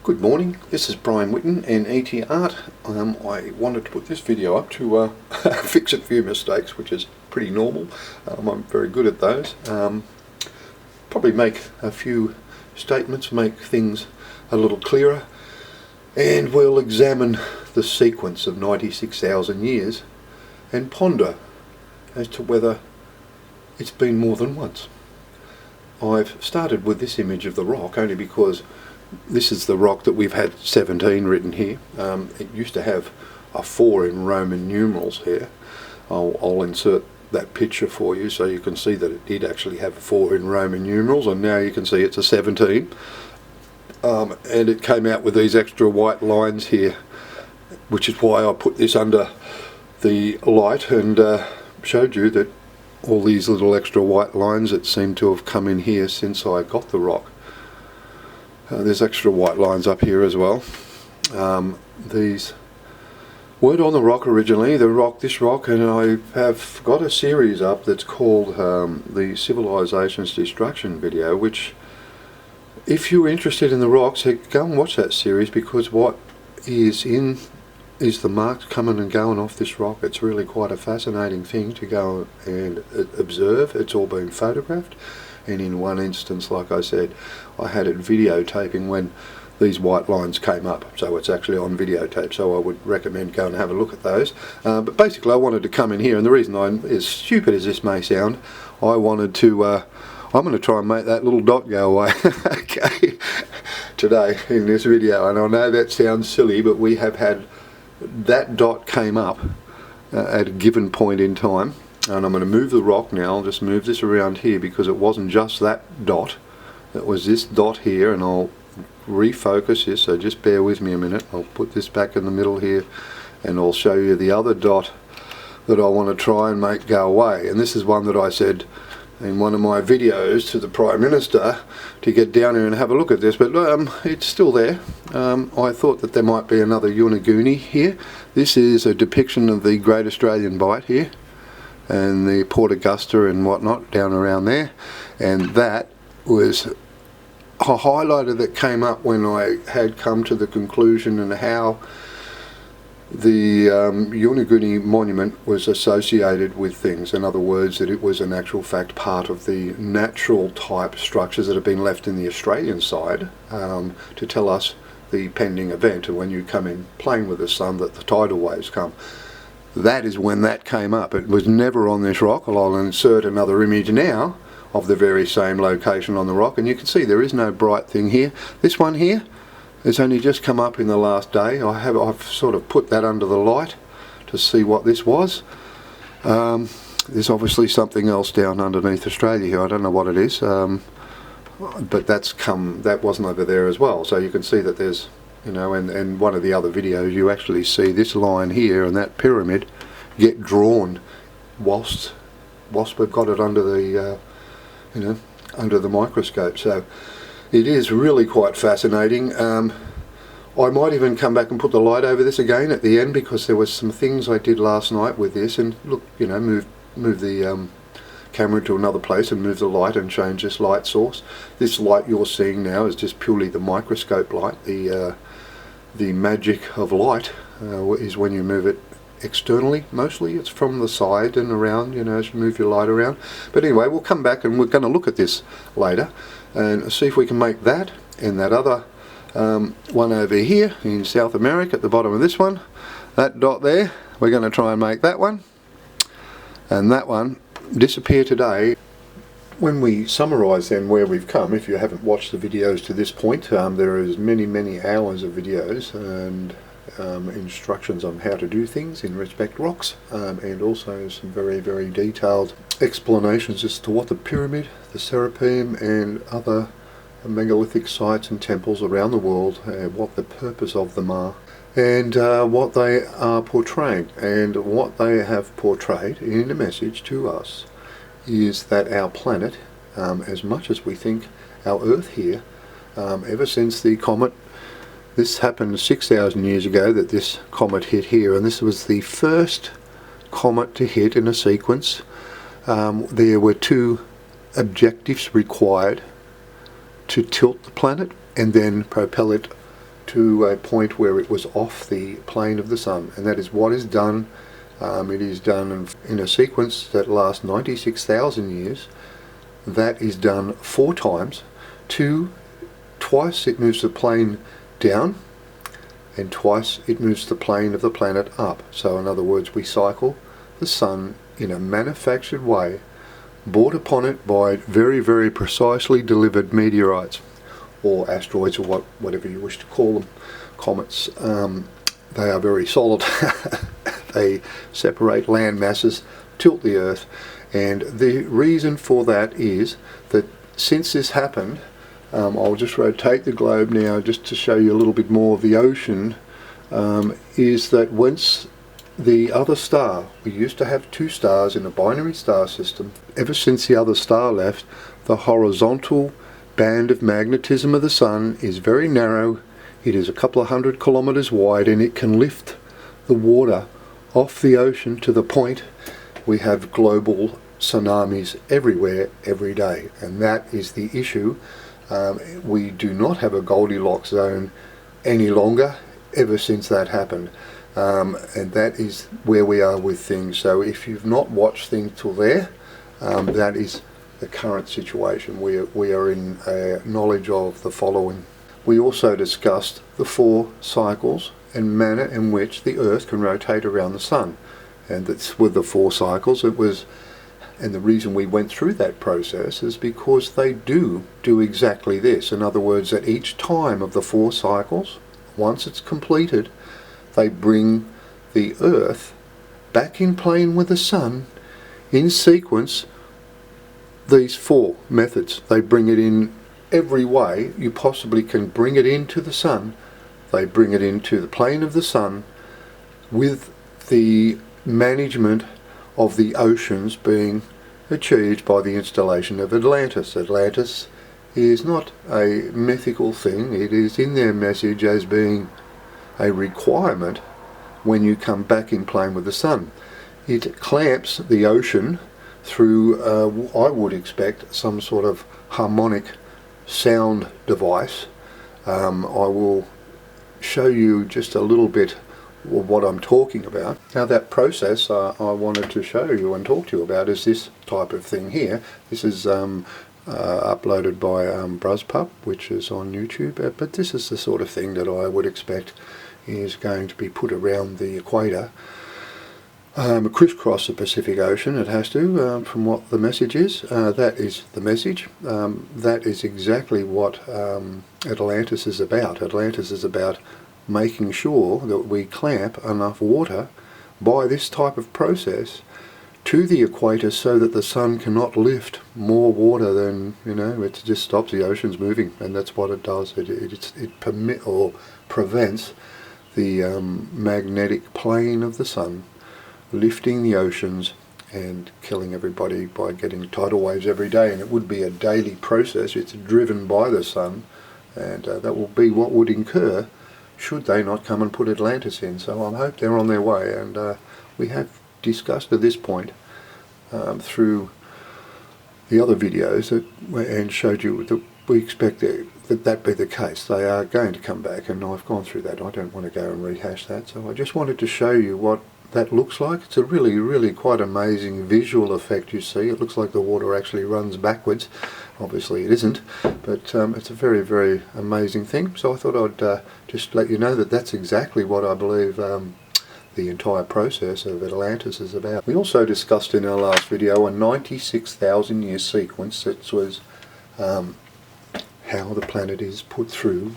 Good morning, this is Brian Whitten and ET Art. I wanted to put this video up to fix a few mistakes, which is pretty normal. I'm very good at those. Probably make a few statements, make things a little clearer, and we'll examine the sequence of 96,000 years and ponder as to whether it's been more than once. I've started with this image of the rock only because this is the rock that we've had 17 written here. It used to have a 4 in Roman numerals here. I'll insert that picture for you so you can see that it did actually have a 4 in Roman numerals, and now you can see it's a 17. And it came out with these extra white lines here, which is why I put this under the light and showed you that all these little extra white lines that seem to have come in here since I got the rock. There's extra white lines up here as well. These weren't on the rock originally, this rock, and I have got a series up that's called the Civilization's Destruction video, which, if you're interested in the rocks, go and watch that series, because what is the marks coming and going off this rock. It's really quite a fascinating thing to go and observe. It's all been photographed, and in one instance, like I said, I had it videotaping when these white lines came up, so it's actually on videotape, so I would recommend go and have a look at those. But basically I wanted to come in here, and the reason as stupid as this may sound, I wanted to I'm going to try and make that little dot go away okay, today in this video. And I know that sounds silly, but we have had that dot came up at a given point in time, and I'm going to move the rock now. I'll just move this around here because it wasn't just that dot, it was this dot here, and I'll refocus this, so just bear with me a minute. I'll put this back in the middle here, and I'll show you the other dot that I want to try and make go away. And this is one that I said in one of my videos to the Prime Minister to get down here and have a look at this, but it's still there. I thought that there might be another Uniguni here. This is a depiction of the Great Australian Bight here, and the Port Augusta and whatnot down around there, and that was a highlighter that came up when I had come to the conclusion and how the Uniguni monument was associated with things. In other words, that it was an actual fact part of the natural type structures that have been left in the Australian side to tell us the pending event, and when you come in playing with the sun, that the tidal waves come. That is when that came up. It was never on this rock. I'll insert another image now of the very same location on the rock, and you can see there is no bright thing here. This one here has only just come up in the last day. I've sort of put that under the light to see what this was. There's obviously something else down underneath Australia here. I don't know what it is, but that wasn't over there as well. So you can see that there's, you know, and one of the other videos you actually see this line here and that pyramid get drawn whilst we've got it under the under the microscope. So it is really quite fascinating. I might even come back and put the light over this again at the end, because there was some things I did last night with this, and look, you know, move the camera to another place and move the light and change this light source. This light you're seeing now is just purely the microscope light. The magic of light is when you move it externally. Mostly it's from the side and around, you know, as you move your light around. But anyway, we'll come back and we're going to look at this later and see if we can make that and that other one over here in South America at the bottom of this one, that dot there, we're going to try and make that one, and that one disappear today. When we summarise then where we've come, if you haven't watched the videos to this point, there is many hours of videos and instructions on how to do things in respect rocks, and also some very detailed explanations as to what the pyramid, the serapeum and other megalithic sites and temples around the world, what the purpose of them are, and what they are portraying. And what they have portrayed in a message to us is that our planet, as much as we think our Earth here, ever since the comet, this happened 6,000 years ago that this comet hit here, and this was the first comet to hit in a sequence. There were 2 objectives required: to tilt the planet and then propel it to a point where it was off the plane of the sun, and that is what is done. It is done in a sequence that lasts 96,000 years. That is done 4 times. Twice it moves the plane down, and twice it moves the plane of the planet up. So in other words, we cycle the sun in a manufactured way, brought upon it by very, very precisely delivered meteorites, or asteroids, or whatever you wish to call them, comets. They are very solid. They separate land masses, tilt the Earth, and the reason for that is that since this happened, I'll just rotate the globe now just to show you a little bit more of the ocean, is that once the other star, we used to have 2 stars in a binary star system, ever since the other star left, the horizontal band of magnetism of the sun is very narrow. It is a couple of 100 kilometers wide, and it can lift the water off the ocean to the point we have global tsunamis everywhere, every day. And that is the issue. We do not have a Goldilocks zone any longer, ever since that happened. And that is where we are with things. So if you've not watched things till there, that is the current situation. We are in knowledge of the following. We also discussed the 4 cycles and manner in which the Earth can rotate around the sun. And that's with the 4 cycles. It was, and the reason we went through that process is because they do exactly this. In other words, at each time of the 4 cycles, once it's completed, they bring the Earth back in plane with the sun in sequence. These 4 methods, they bring it in every way you possibly can bring it into the sun. They bring it into the plane of the sun, with the management of the oceans being achieved by the installation of Atlantis. Atlantis is not a mythical thing. It is in their message as being a requirement when you come back in plane with the sun. It clamps the ocean through, I would expect, some sort of harmonic sound device. I will show you just a little bit of what I'm talking about. Now that process I wanted to show you and talk to you about is this type of thing here. This is uploaded by BuzzPup, which is on YouTube, but this is the sort of thing that I would expect is going to be put around the equator. Crisscross the Pacific Ocean, it has to, from what the message is. That is the message. That is exactly what Atlantis is about. Atlantis is about making sure that we clamp enough water by this type of process to the equator so that the sun cannot lift more water than, it just stops the oceans moving, and that's what it does. It prevents the magnetic plane of the sun lifting the oceans and killing everybody by getting tidal waves every day. And it would be a daily process. It's driven by the sun, and that will be what would incur should they not come and put Atlantis in. So I hope they're on their way, and we have discussed at this point through the other videos and showed you that we expect that be the case. They are going to come back, and I've gone through that. I don't want to go and rehash that. So I just wanted to show you what that looks like. It's a really, really quite amazing visual effect you see. It looks like the water actually runs backwards. Obviously it isn't, but it's a very, very amazing thing. So I thought I'd just let you know that that's exactly what I believe the entire process of Atlantis is about. We also discussed in our last video a 96,000 year sequence that was how the planet is put through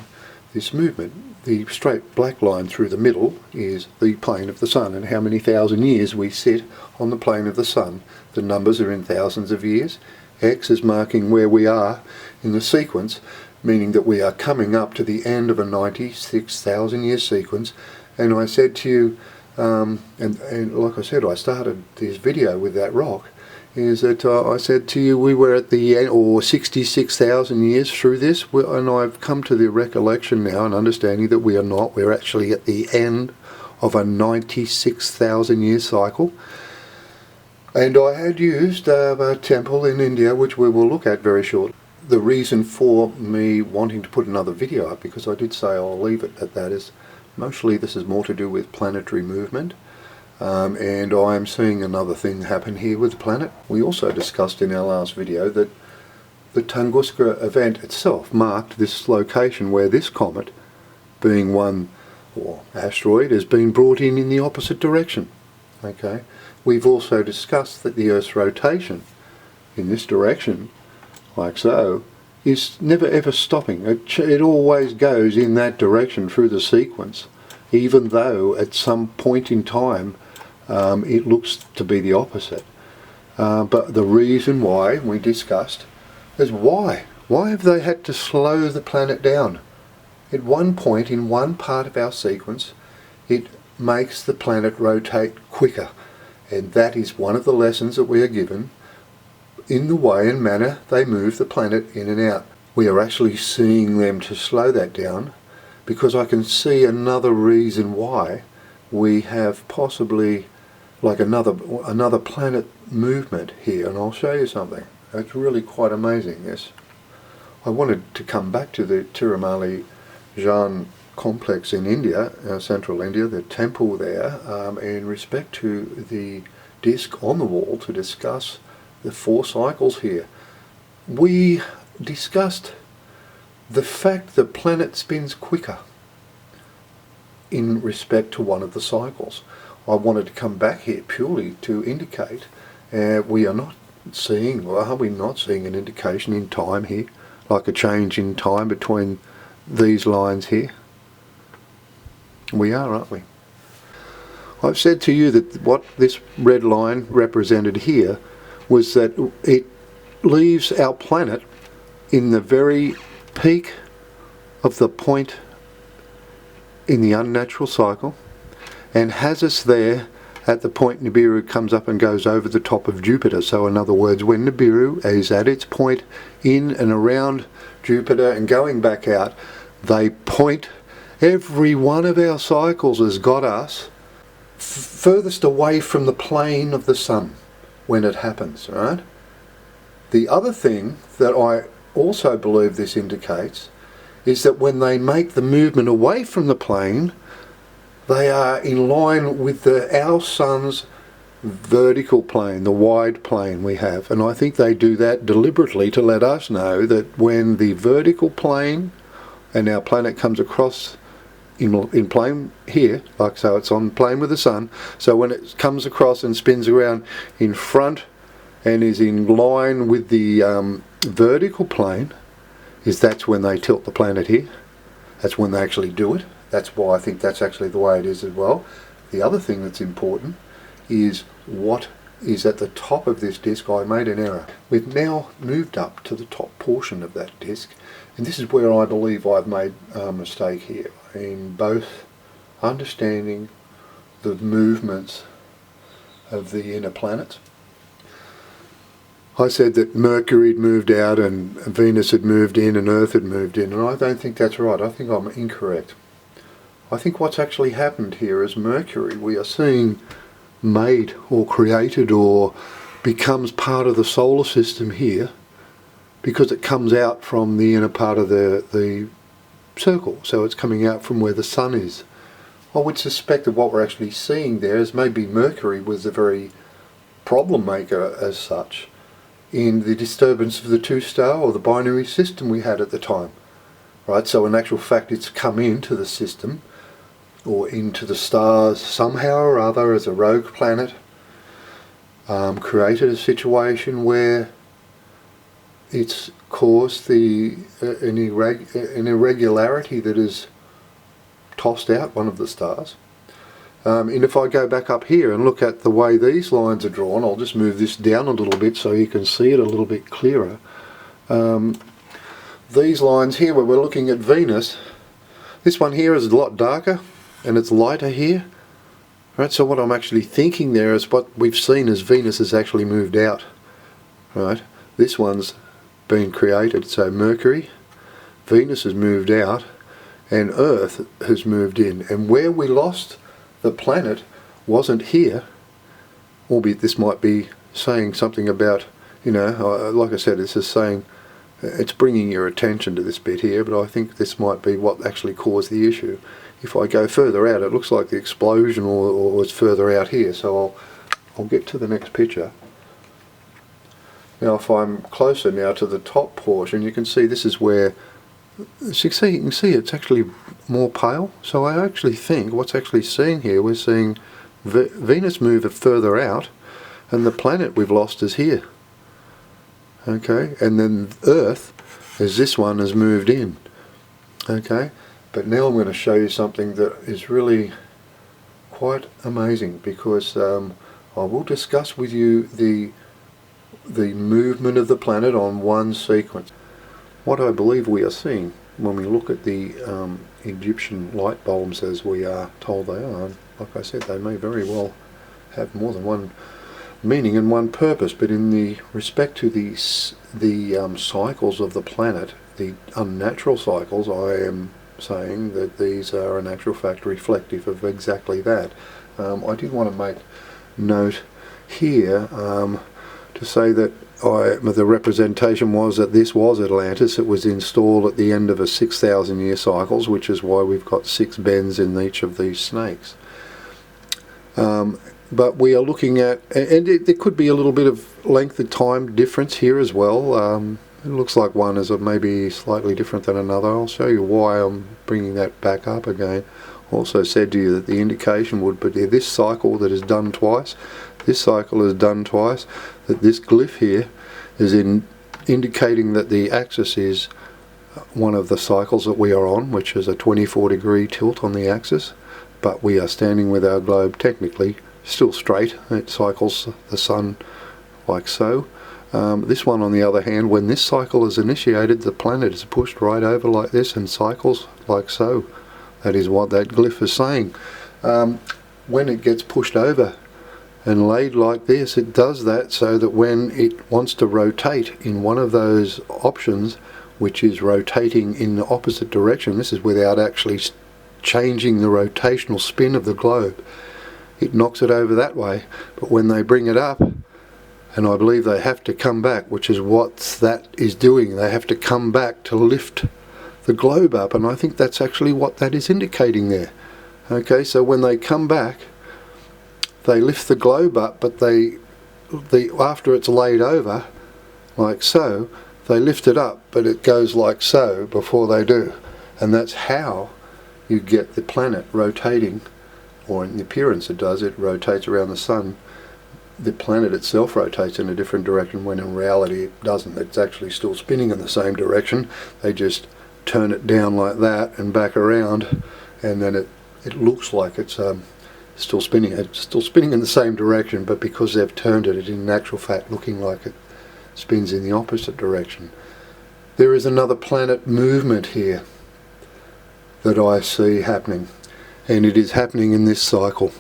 this movement. The straight black line through the middle is the plane of the sun, and how many thousand years we sit on the plane of the sun. The numbers are in thousands of years. X is marking where we are in the sequence, meaning that we are coming up to the end of a 96,000 year sequence. And I said to you, and like I said, I started this video with that rock, is that I said to you we were at the end, or 66,000 years through this, and I've come to the recollection now and understanding that we are not. We're actually at the end of a 96,000 year cycle. And I had used a temple in India, which we will look at very shortly. the reason for me wanting to put another video up, because I did say I'll leave it at that, is mostly this is more to do with planetary movement. And I am seeing another thing happen here with the planet. We also discussed in our last video that the Tunguska event itself marked this location where this comet, being one, or asteroid, has been brought in the opposite direction. Okay. We've also discussed that the Earth's rotation in this direction, like so, is never ever stopping. It always goes in that direction through the sequence, even though at some point in time it looks to be the opposite. But the reason why we discussed is why have they had to slow the planet down? At one point in one part of our sequence it makes the planet rotate quicker, and that is one of the lessons that we are given in the way and manner they move the planet in and out. We are actually seeing them to slow that down, because I can see another reason why we have possibly like another planet movement here, and I'll show you something. It's really quite amazing, this. I wanted to come back to the Tirumali Jain complex in India, central India, the temple there, in respect to the disc on the wall, to discuss the 4 cycles here. We discussed the fact the planet spins quicker in respect to one of the cycles. I wanted to come back here purely to indicate we are not seeing, or are we not seeing an indication in time here, like a change in time between these lines here? We are, aren't we? I've said to you that what this red line represented here was that it leaves our planet in the very peak of the point in the unnatural cycle, and has us there at the point Nibiru comes up and goes over the top of Jupiter. So in other words, when Nibiru is at its point in and around Jupiter and going back out, they point, every one of our cycles has got us furthest away from the plane of the sun when it happens, right? The other thing that I also believe this indicates is that when they make the movement away from the plane, they are in line with our sun's vertical plane, the wide plane we have. And I think they do that deliberately to let us know that when the vertical plane and our planet comes across in plane here, like so, it's on plane with the sun, so when it comes across and spins around in front and is in line with the vertical plane, that's when they tilt the planet here. That's when they actually do it. That's why I think that's actually the way it is as well. The other thing that's important is what is at the top of this disc. I made an error. We've now moved up to the top portion of that disc, and this is where I believe I've made a mistake here in both understanding the movements of the inner planets. I said that Mercury had moved out and Venus had moved in and Earth had moved in, and I don't think that's right. I think I'm incorrect. I think what's actually happened here is Mercury, we are seeing made or created or becomes part of the solar system here because it comes out from the inner part of the circle, so it's coming out from where the sun is. I would suspect that what we're actually seeing there is maybe Mercury was the very problem maker as such in the disturbance of the two-star or the binary system we had at the time. Right, so in actual fact it's come into the system or into the stars somehow or other as a rogue planet, created a situation where it's caused an irregularity that has tossed out one of the stars. And if I go back up here and look at the way these lines are drawn, I'll just move this down a little bit so you can see it a little bit clearer. These lines here where we're looking at Venus, this one here is a lot darker and it's lighter here. Right, so what I'm actually thinking there is what we've seen as Venus has actually moved out. Right, this one's been created, so Mercury, Venus has moved out and Earth has moved in, and where we lost the planet wasn't here, albeit this might be saying something about, you know, like I said, this is saying it's bringing your attention to this bit here, but I think this might be what actually caused the issue. If I go further out, it looks like the explosion or it's further out here, so I'll get to the next picture. Now if I'm closer now to the top portion, you can see this is where, you can see it's actually more pale. So I actually think what's actually seen here, we're seeing Venus move it further out, and the planet we've lost is here. Okay, and then Earth, as this one has moved in. Okay, but now I'm going to show you something that is really quite amazing, because I will discuss with you the movement of the planet on one sequence. What I believe we are seeing when we look at the Egyptian light bulbs, as we are told they are, like I said, they may very well have more than one meaning and one purpose, but in the respect to the cycles of the planet, the unnatural cycles, I am saying that these are in actual fact reflective of exactly that. I did want to make note here to say that the representation was that this was Atlantis. It was installed at the end of a 6,000 year cycles, which is why we've got 6 bends in each of these snakes. But we are looking at, and there could be a little bit of length of time difference here as well. It looks like one is maybe slightly different than another. I'll show you why I'm bringing that back up again. Also said to you that the indication would be this cycle that is done twice, this cycle is done twice, that this glyph here is indicating that the axis is one of the cycles that we are on, which is a 24-degree tilt on the axis, but we are standing with our globe technically still straight. It cycles the sun like so. This one, on the other hand, when this cycle is initiated, the planet is pushed right over like this and cycles like so. That is what that glyph is saying. When it gets pushed over and laid like this, it does that so that when it wants to rotate in one of those options, which is rotating in the opposite direction, this is without actually changing the rotational spin of the globe, it knocks it over that way. But when they bring it up, and I believe they have to come back, which is what that is doing, they have to come back to lift the globe up, and I think that's actually what that is indicating there. Okay, so when they come back, they lift the globe up, but after it's laid over, like so, they lift it up, but it goes like so before they do. And that's how you get the planet rotating, or in the appearance it does, it rotates around the sun. The planet itself rotates in a different direction, when in reality it doesn't. It's actually still spinning in the same direction. They just turn it down like that and back around, and then it looks like it's still spinning. It's still spinning in the same direction, but because they've turned it, in actual fact looking like it spins in the opposite direction. There is another planet movement here that I see happening, and it is happening in this cycle.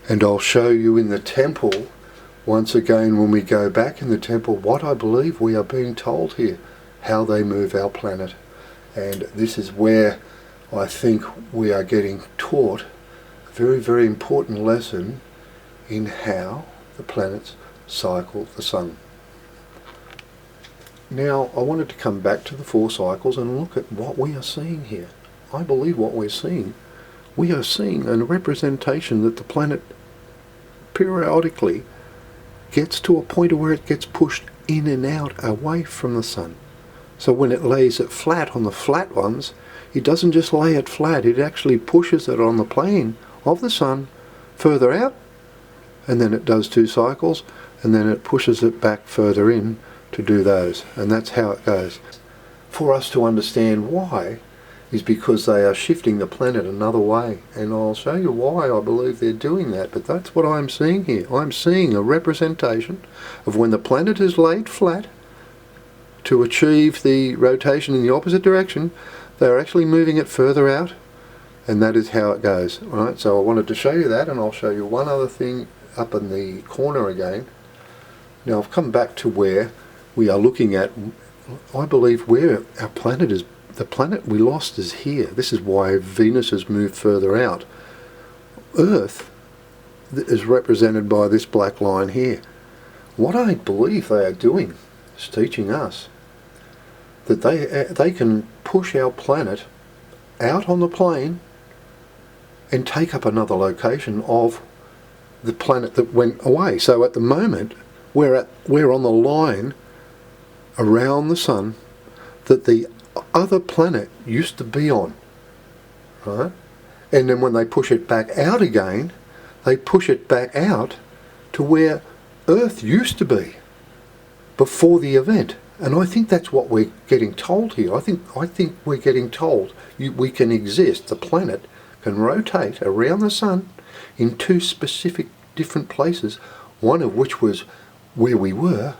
And I'll show you in the temple, once again when we go back in the temple, what I believe we are being told here, how they move our planet. And this is where I think we are getting taught a very, very important lesson in how the planets cycle the sun. Now I wanted to come back to the 4 cycles and look at what we are seeing here. I believe what we are seeing a representation that the planet periodically gets to a point where it gets pushed in and out away from the sun. So when it lays it flat on the flat ones, it doesn't just lay it flat, it actually pushes it on the plane of the sun further out, and then it does 2 cycles, and then it pushes it back further in to do those, and that's how it goes. For us to understand why is because they are shifting the planet another way, and I'll show you why I believe they're doing that, but that's what I'm seeing here. I'm seeing a representation of when the planet is laid flat to achieve the rotation in the opposite direction, they're actually moving it further out, and that is how it goes. Right? So I wanted to show you that, and I'll show you one other thing up in the corner again. Now I've come back to where we are looking at, I believe, where our planet is. The planet we lost is here. This is why Venus has moved further out. Earth is represented by this black line here. What I believe they are doing is teaching us that they can push our planet out on the plane and take up another location of the planet that went away. So at the moment we're on the line around the sun that the other planet used to be on, right? And then when they push it back out again, they push it back out to where Earth used to be before the event. And I think that's what we're getting told here. I think we're getting told we can exist. The planet can rotate around the sun in two specific different places, one of which was where we were,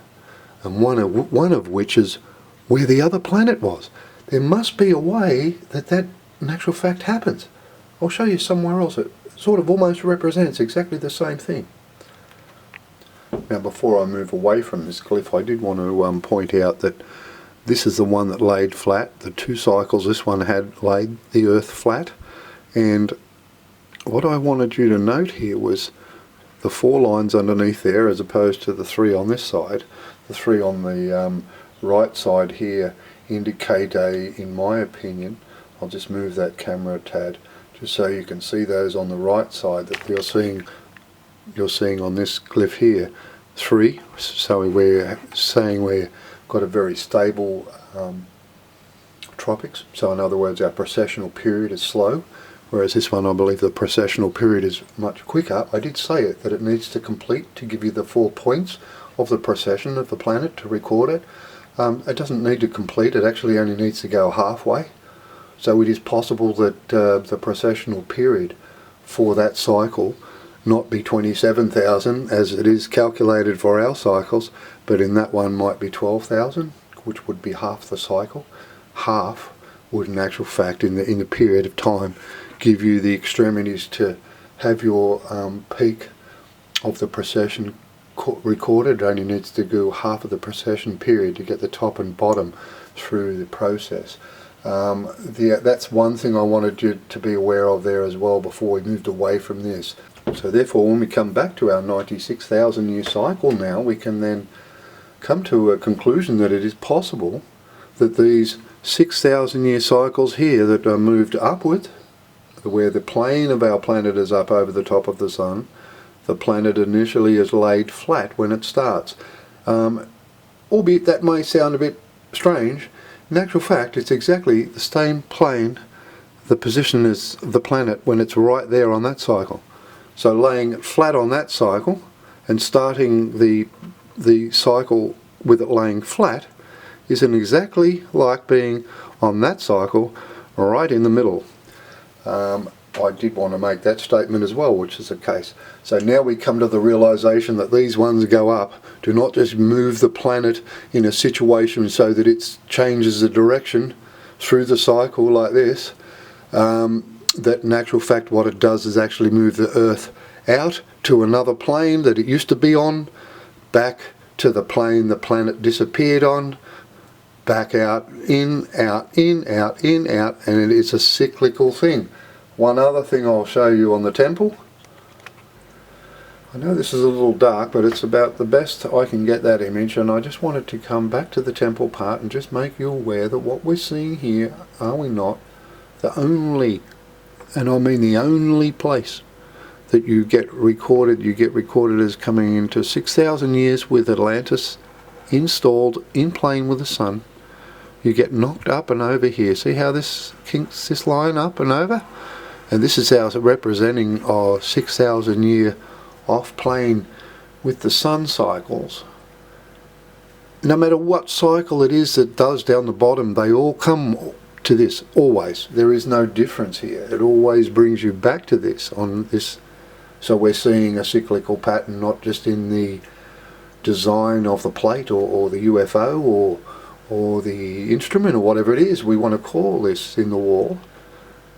and one of which is where the other planet was. There must be a way that in actual fact happens. I'll show you somewhere else. It sort of almost represents exactly the same thing. Now, before I move away from this glyph, I did want to point out that this is the one that laid flat. The two cycles, this one had laid the Earth flat. And what I wanted you to note here was the 4 lines underneath there, as opposed to the 3 on this side. The 3 on the right side here indicate in my opinion, I'll just move that camera a tad, just so you can see those on the right side that you're seeing on this glyph here, 3. So we're saying we've got a very stable tropics. So in other words, our precessional period is slow, whereas this one, I believe the precessional period is much quicker. I did say that it needs to complete to give you the 4 points of the precession of the planet to record it. It doesn't need to complete, it actually only needs to go halfway. So it is possible that the precessional period for that cycle not be 27,000 as it is calculated for our cycles, but in that one might be 12,000, which would be half the cycle. Half would in actual fact in the period of time give you the extremities to have your peak of the precession recorded. It only needs to go half of the precession period to get the top and bottom through the process. That's one thing I wanted you to be aware of there as well before we moved away from this. So therefore, when we come back to our 96,000 year cycle now, we can then come to a conclusion that it is possible that these 6,000 year cycles here that are moved upward, where the plane of our planet is up over the top of the sun, the planet initially is laid flat when it starts. Albeit that may sound a bit strange, in actual fact it's exactly the same plane, the position as the planet when it's right there on that cycle. So laying it flat on that cycle and starting the cycle with it laying flat isn't exactly like being on that cycle right in the middle. I did want to make that statement as well, which is the case. So now we come to the realization that these ones go up. Do not just move the planet in a situation so that it changes the direction through the cycle like this. That in actual fact what it does is actually move the Earth out to another plane that it used to be on, back to the plane the planet disappeared on, back out, in, out, in, out, in, out, and it is a cyclical thing. One other thing I'll show you on the temple. I know this is a little dark, but it's about the best I can get that image, and I just wanted to come back to the temple part and just make you aware that what we're seeing here, are we not, the only, and I mean the only place that you get recorded as coming into 6,000 years with Atlantis installed in plane with the sun. You get knocked up and over here. See how this kinks this line up and over? And this is our representing our 6,000 year off plane with the sun cycles. No matter what cycle it is that does down the bottom, they all come to this, always. There is no difference here. It always brings you back to this, on this. So we're seeing a cyclical pattern, not just in the design of the plate or the UFO or the instrument or whatever it is we want to call this in the wall.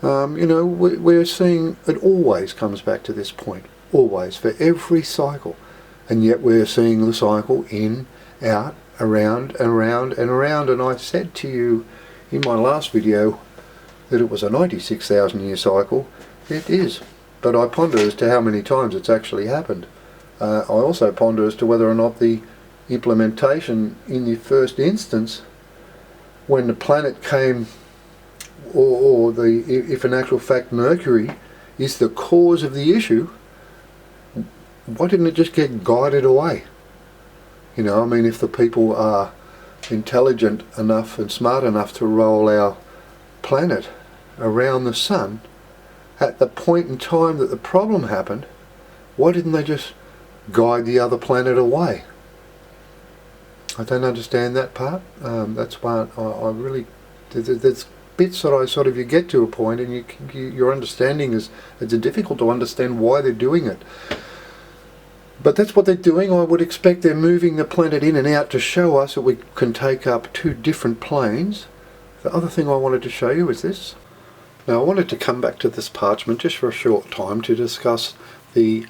You know, we're seeing it always comes back to this point, always, for every cycle. And yet we're seeing the cycle in, out, around and around and around. And I said to you in my last video that it was a 96,000 year cycle. It is. But I ponder as to how many times it's actually happened. I also ponder as to whether or not the implementation in the first instance when the planet came, if in actual fact Mercury is the cause of the issue, why didn't it just get guided away? You know, I mean, if the people are intelligent enough and smart enough to roll our planet around the sun at the point in time that the problem happened, why didn't they just guide the other planet away? I don't understand that part. That's why I really, there's bits that I sort of, you get to a point and your understanding is, it's difficult to understand why they're doing it. But that's what they're doing. I would expect they're moving the planet in and out to show us that we can take up two different planes. The other thing I wanted to show you is this. Now I wanted to come back to this parchment just for a short time to discuss the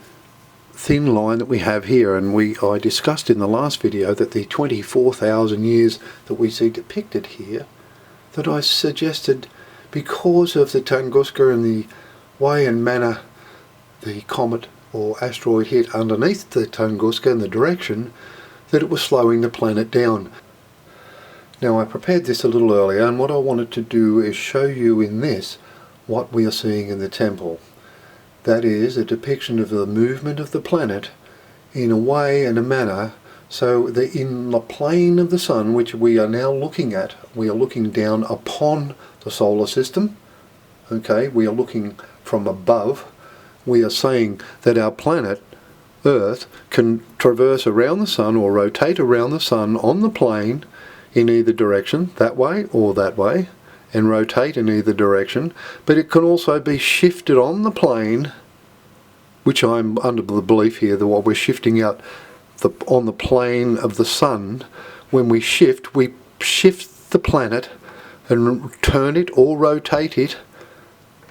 thin line that we have here, and I discussed in the last video that the 24,000 years that we see depicted here, that I suggested because of the Tunguska and the way and manner the comet or asteroid hit underneath the Tunguska and the direction, that it was slowing the planet down. Now I prepared this a little earlier, and what I wanted to do is show you in this what we are seeing in the temple. That is a depiction of the movement of the planet in a way and a manner so that in the plane of the sun, which we are now looking at, we are looking down upon the solar system. Okay, we are looking from above. We are saying that our planet, Earth, can traverse around the sun or rotate around the sun on the plane in either direction, that way or that way, and rotate in either direction, but it can also be shifted on the plane, which I'm under the belief here that what we're shifting out on the plane of the sun, when we shift the planet and turn it or rotate it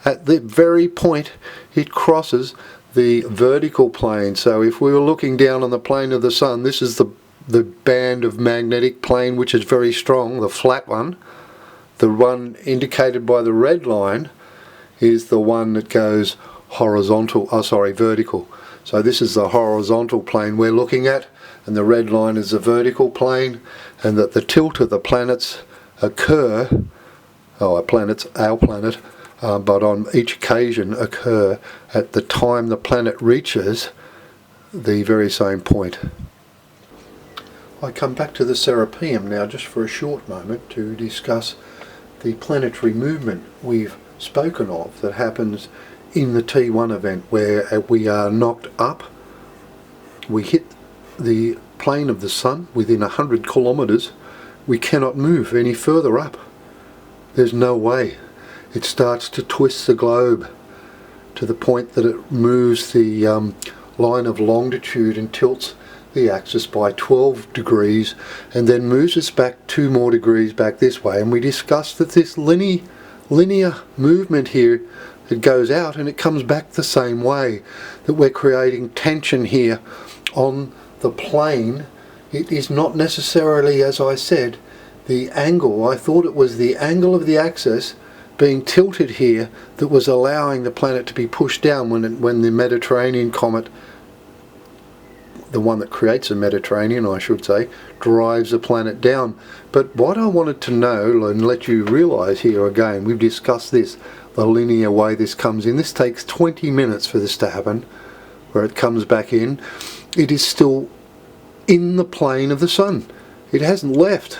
at the very point it crosses the vertical plane. So if we were looking down on the plane of the sun, this is the band of magnetic plane which is very strong, the flat one. The one indicated by the red line is the one that goes vertical. So this is the horizontal plane we're looking at, and the red line is the vertical plane, and that the tilt of the planets occur, our planet, but on each occasion occur at the time the planet reaches the very same point. I come back to the Serapeum now just for a short moment to discuss the planetary movement we've spoken of that happens in the T1 event, where we are knocked up, we hit the plane of the sun within 100 kilometers, we cannot move any further up. There's no way. It starts to twist the globe to the point that it moves the line of longitude and tilts the axis by 12 degrees and then moves us back 2 more degrees back this way. And we discussed that this linear movement here, it goes out and it comes back the same way, that we're creating tension here on the plane. It is not necessarily, as I said, the angle. I thought it was the angle of the axis being tilted here that was allowing the planet to be pushed down when the Mediterranean comet, the one that creates the Mediterranean I should say, drives the planet down. But what I wanted to know and let you realise here again, we've discussed this, the linear way this comes in. This takes 20 minutes for this to happen, where it comes back in. It is still in the plane of the sun. It hasn't left.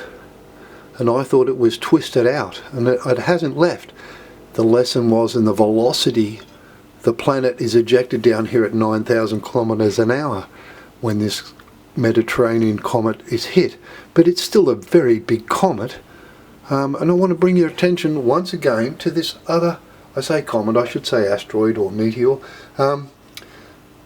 And I thought it was twisted out, and it hasn't left. The lesson was in the velocity. The planet is ejected down here at 9,000 kilometers an hour when this Mediterranean comet is hit. But it's still a very big comet. And I want to bring your attention once again to this other, I say comet, I should say asteroid or meteor.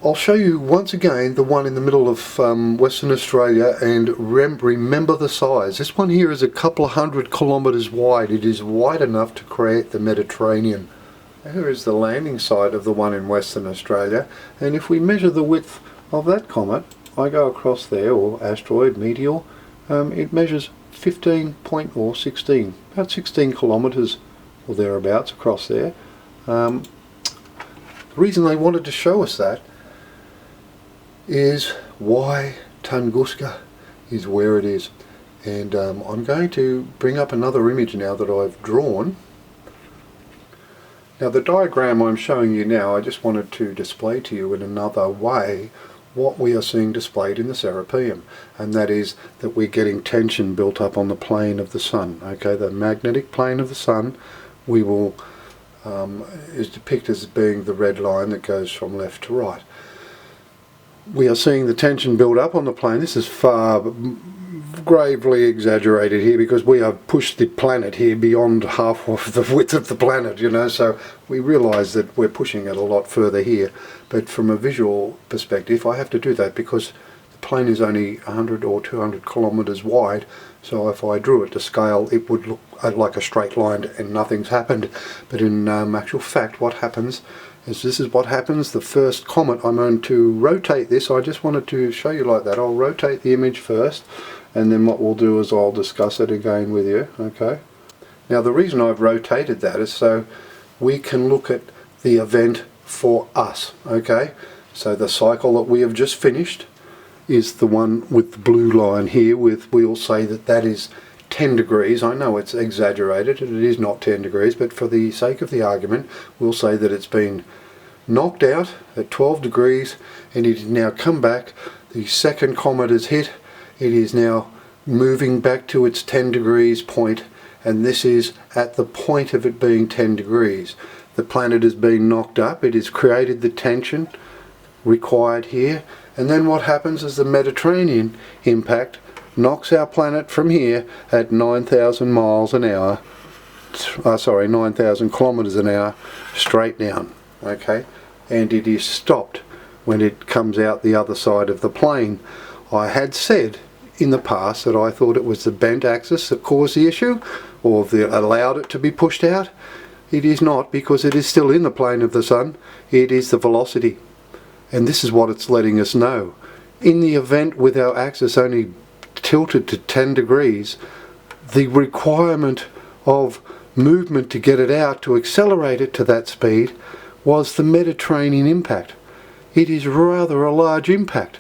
I'll show you once again the one in the middle of Western Australia, and remember the size. This one here is a couple of 100 kilometers wide. It is wide enough to create the Mediterranean. Here is the landing site of the one in Western Australia, and if we measure the width of that comet, I go across there, or asteroid, meteor, it measures about 16 kilometers or thereabouts across there. The reason they wanted to show us that is why Tunguska is where it is. And I'm going to bring up another image now that I've drawn. Now the diagram I'm showing you now, I just wanted to display to you in another way what we are seeing displayed in the Serapeum, and that is that we're getting tension built up on the plane of the Sun. Okay, the magnetic plane of the Sun we will is depicted as being the red line that goes from left to right. We are seeing the tension build up on the plane. This is far gravely exaggerated here because we have pushed the planet here beyond half of the width of the planet, you know, so we realise that we're pushing it a lot further here. But from a visual perspective, I have to do that because the plane is only 100 or 200 kilometres wide, so if I drew it to scale it would look like a straight line and nothing's happened. But in actual fact what happens is this is what happens. The first comet, I'm going to rotate this. I just wanted to show you like that. I'll rotate the image first, and then what we'll do is I'll discuss it again with you. Okay. Now the reason I've rotated that is so we can look at the event for us. Okay. So the cycle that we have just finished is the one with the blue line here. We'll say that is 10 degrees. I know it's exaggerated, it is not 10 degrees, but for the sake of the argument we'll say that it's been knocked out at 12 degrees and it has now come back. The second comet has hit. It is now moving back to its 10 degrees point, and this is at the point of it being 10 degrees. The planet has been knocked up, it has created the tension required here, and then what happens is the Mediterranean impact knocks our planet from here at 9,000 miles an hour, 9,000 kilometers an hour straight down. Okay, and it is stopped when it comes out the other side of the plane. I had said in the past that I thought it was the bent axis that caused the issue, or that allowed it to be pushed out. It is not, because it is still in the plane of the Sun. It is the velocity, and this is what it's letting us know. In the event with our axis only tilted to 10 degrees, the requirement of movement to get it out, to accelerate it to that speed, was the Mediterranean impact. It is rather a large impact.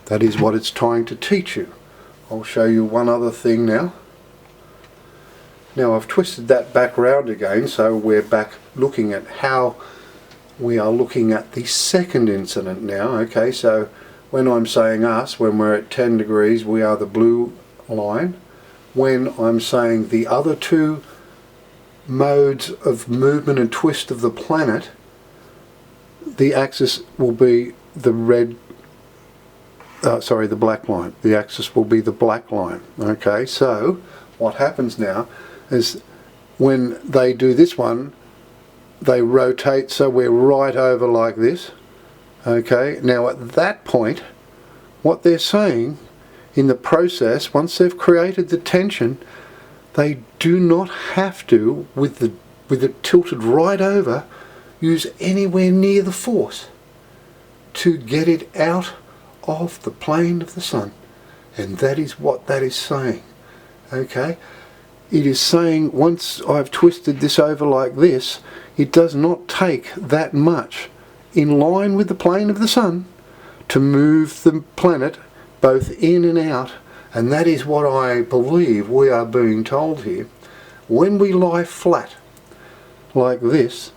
That is what it's trying to teach you. I'll show you one other thing now. Now I've twisted that back round again, so we're back looking at how we are looking at the second incident now. Okay, so when I'm saying us, when we're at 10 degrees, we are the blue line. When I'm saying the other two modes of movement and twist of the planet, the axis will be the the black line. The axis will be the black line. Okay, so what happens now is when they do this one, they rotate, so we're right over like this. Okay, now at that point, what they're saying in the process, once they've created the tension, they do not have to, with it tilted right over, use anywhere near the force to get it out of the plane of the Sun. And that is what that is saying. Okay, it is saying once I've twisted this over like this, it does not take that much in line with the plane of the Sun to move the planet both in and out. And that is what I believe we are being told here. When we lie flat like this,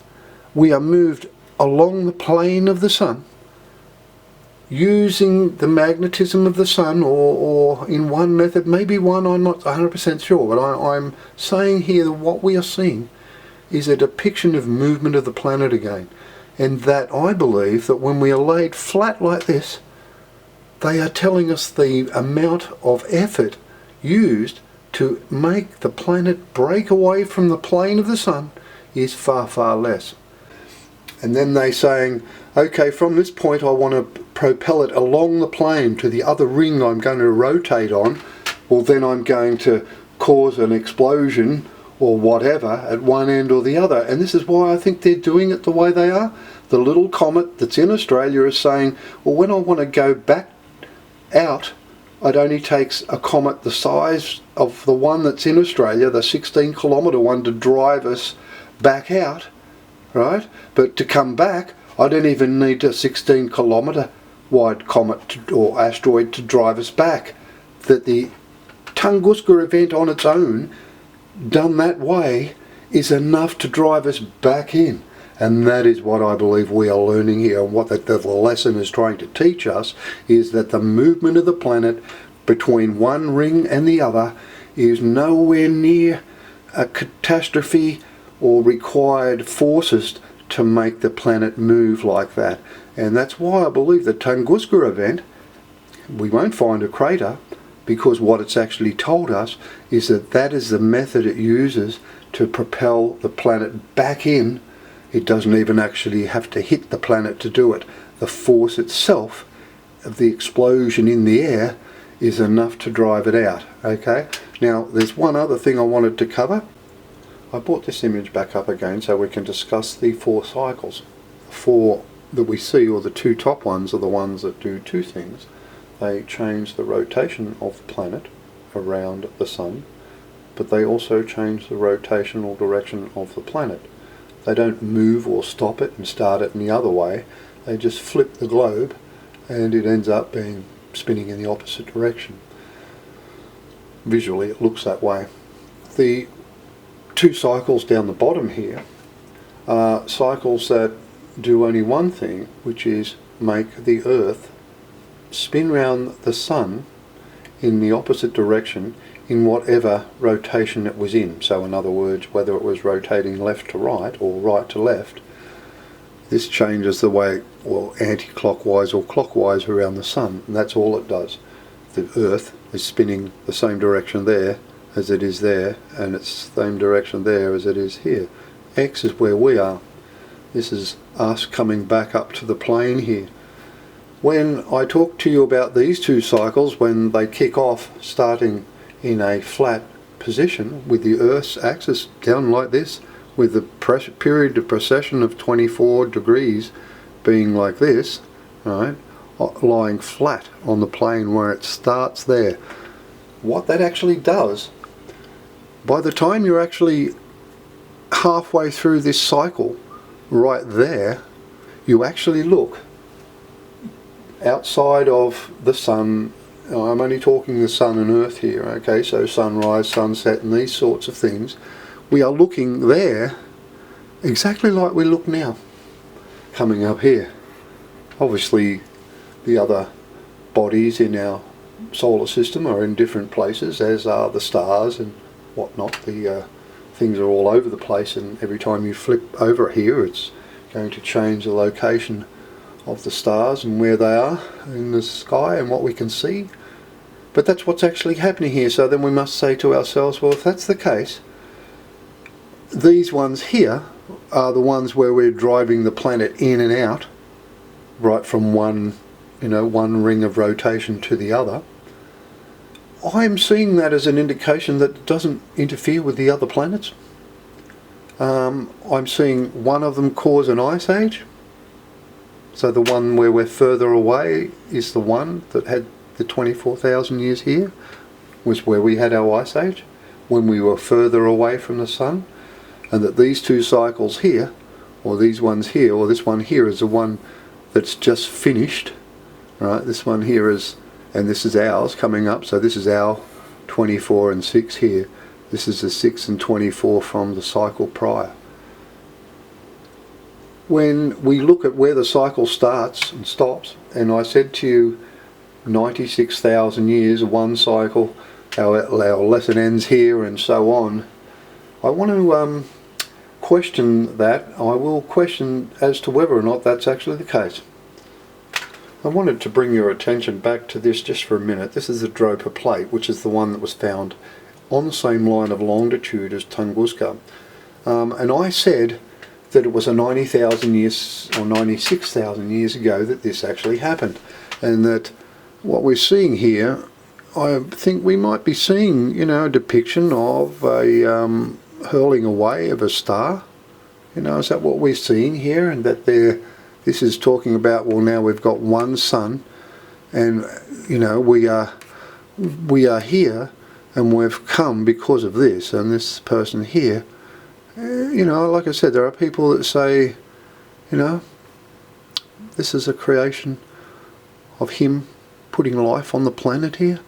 we are moved along the plane of the Sun using the magnetism of the Sun, or in one method, maybe one, I'm not 100% sure, but I'm saying here that what we are seeing is a depiction of movement of the planet again. And that I believe that when we are laid flat like this, they are telling us the amount of effort used to make the planet break away from the plane of the Sun is far, far less. And then they're saying, okay, from this point I want to propel it along the plane to the other ring I'm going to rotate on. Well, then I'm going to cause an explosion or whatever at one end or the other. And this is why I think they're doing it the way they are. The little comet that's in Australia is saying, well, when I want to go back out, it only takes a comet the size of the one that's in Australia, the 16-kilometre one, to drive us back out, right? But to come back, I don't even need a 16-kilometre wide comet or asteroid to drive us back. That the Tunguska event on its own, done that way, is enough to drive us back in. And that is what I believe we are learning here. And what the lesson is trying to teach us is that the movement of the planet between one ring and the other is nowhere near a catastrophe or required forces to make the planet move like that. And that's why I believe the Tunguska event, we won't find a crater, because what it's actually told us is that that is the method it uses to propel the planet back in. It doesn't even actually have to hit the planet to do it. The force itself of the explosion in the air is enough to drive it out. Okay, now there's one other thing I wanted to cover. I brought this image back up again so we can discuss the 4 cycles. 4 that we see, or the 2 top ones, are the ones that do 2 things. They change the rotation of the planet around the sun, but they also change the rotational direction of the planet. They don't move or stop it and start it in the other way. They just flip the globe and it ends up being spinning in the opposite direction. Visually it looks that way. The 2 cycles down the bottom here are cycles that do only one thing, which is make the Earth spin round the sun in the opposite direction in whatever rotation it was in. So in other words, whether it was rotating left to right or right to left, this changes the way, well, anti-clockwise or clockwise around the sun, and that's all it does. The Earth is spinning the same direction there as it is there, and it's the same direction there as it is here. X is where we are. This is us coming back up to the plane here. When I talk to you about these 2 cycles, when they kick off starting in a flat position with the Earth's axis down like this, with the period of precession of 24 degrees being like this, right, lying flat on the plane where it starts there, what that actually does, by the time you're actually halfway through this cycle right there, you actually look outside of the sun. I'm only talking the sun and Earth here, okay, so sunrise, sunset and these sorts of things. We are looking there exactly like we look now, coming up here. Obviously the other bodies in our solar system are in different places, as are the stars and whatnot. The things are all over the place, and every time you flip over here it's going to change the location of the stars and where they are in the sky and what we can see. But that's what's actually happening here. So then we must say to ourselves, well, if that's the case, these ones here are the ones where we're driving the planet in and out, right from one ring of rotation to the other. I'm seeing that as an indication that it doesn't interfere with the other planets. I'm seeing one of them cause an ice age. So the one where we're further away is the one that had the 24,000 years here, was where we had our ice age, when we were further away from the sun. And that these 2 cycles here, or these ones here, or this one here is the one that's just finished, right? This one here is, and this is ours coming up, so this is our 24 and 6 here. This is the 6 and 24 from the cycle prior. When we look at where the cycle starts and stops, and I said to you 96,000 years, one cycle, our lesson ends here and so on, I want to question that. I will question as to whether or not that's actually the case. I wanted to bring your attention back to this just for a minute. This is the Dropa plate, which is the one that was found on the same line of longitude as Tunguska. And I said that it was a 90,000 years or 96,000 years ago that this actually happened, and that what we're seeing here, I think we might be seeing, a depiction of a hurling away of a star. Is that what we're seeing here? And that this is talking about, well, now we've got one sun, and we are here, and we've come because of this, and this person here. Like I said, there are people that say, this is a creation of him putting life on the planet here.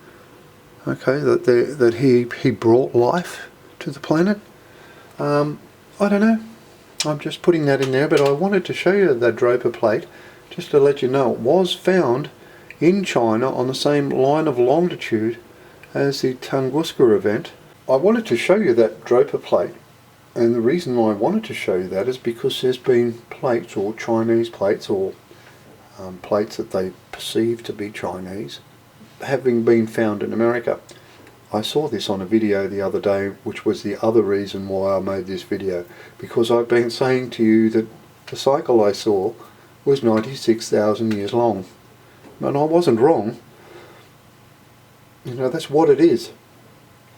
Okay, that he brought life to the planet. I don't know. I'm just putting that in there, but I wanted to show you that Draper plate just to let you know it was found in China on the same line of longitude as the Tunguska event. I wanted to show you that Draper plate, and the reason I wanted to show you that is because there's been plates, or Chinese plates, or plates that they perceive to be Chinese, having been found in America. I saw this on a video the other day, which was the other reason why I made this video, because I've been saying to you that the cycle I saw was 96,000 years long. And I wasn't wrong. You know, that's what it is.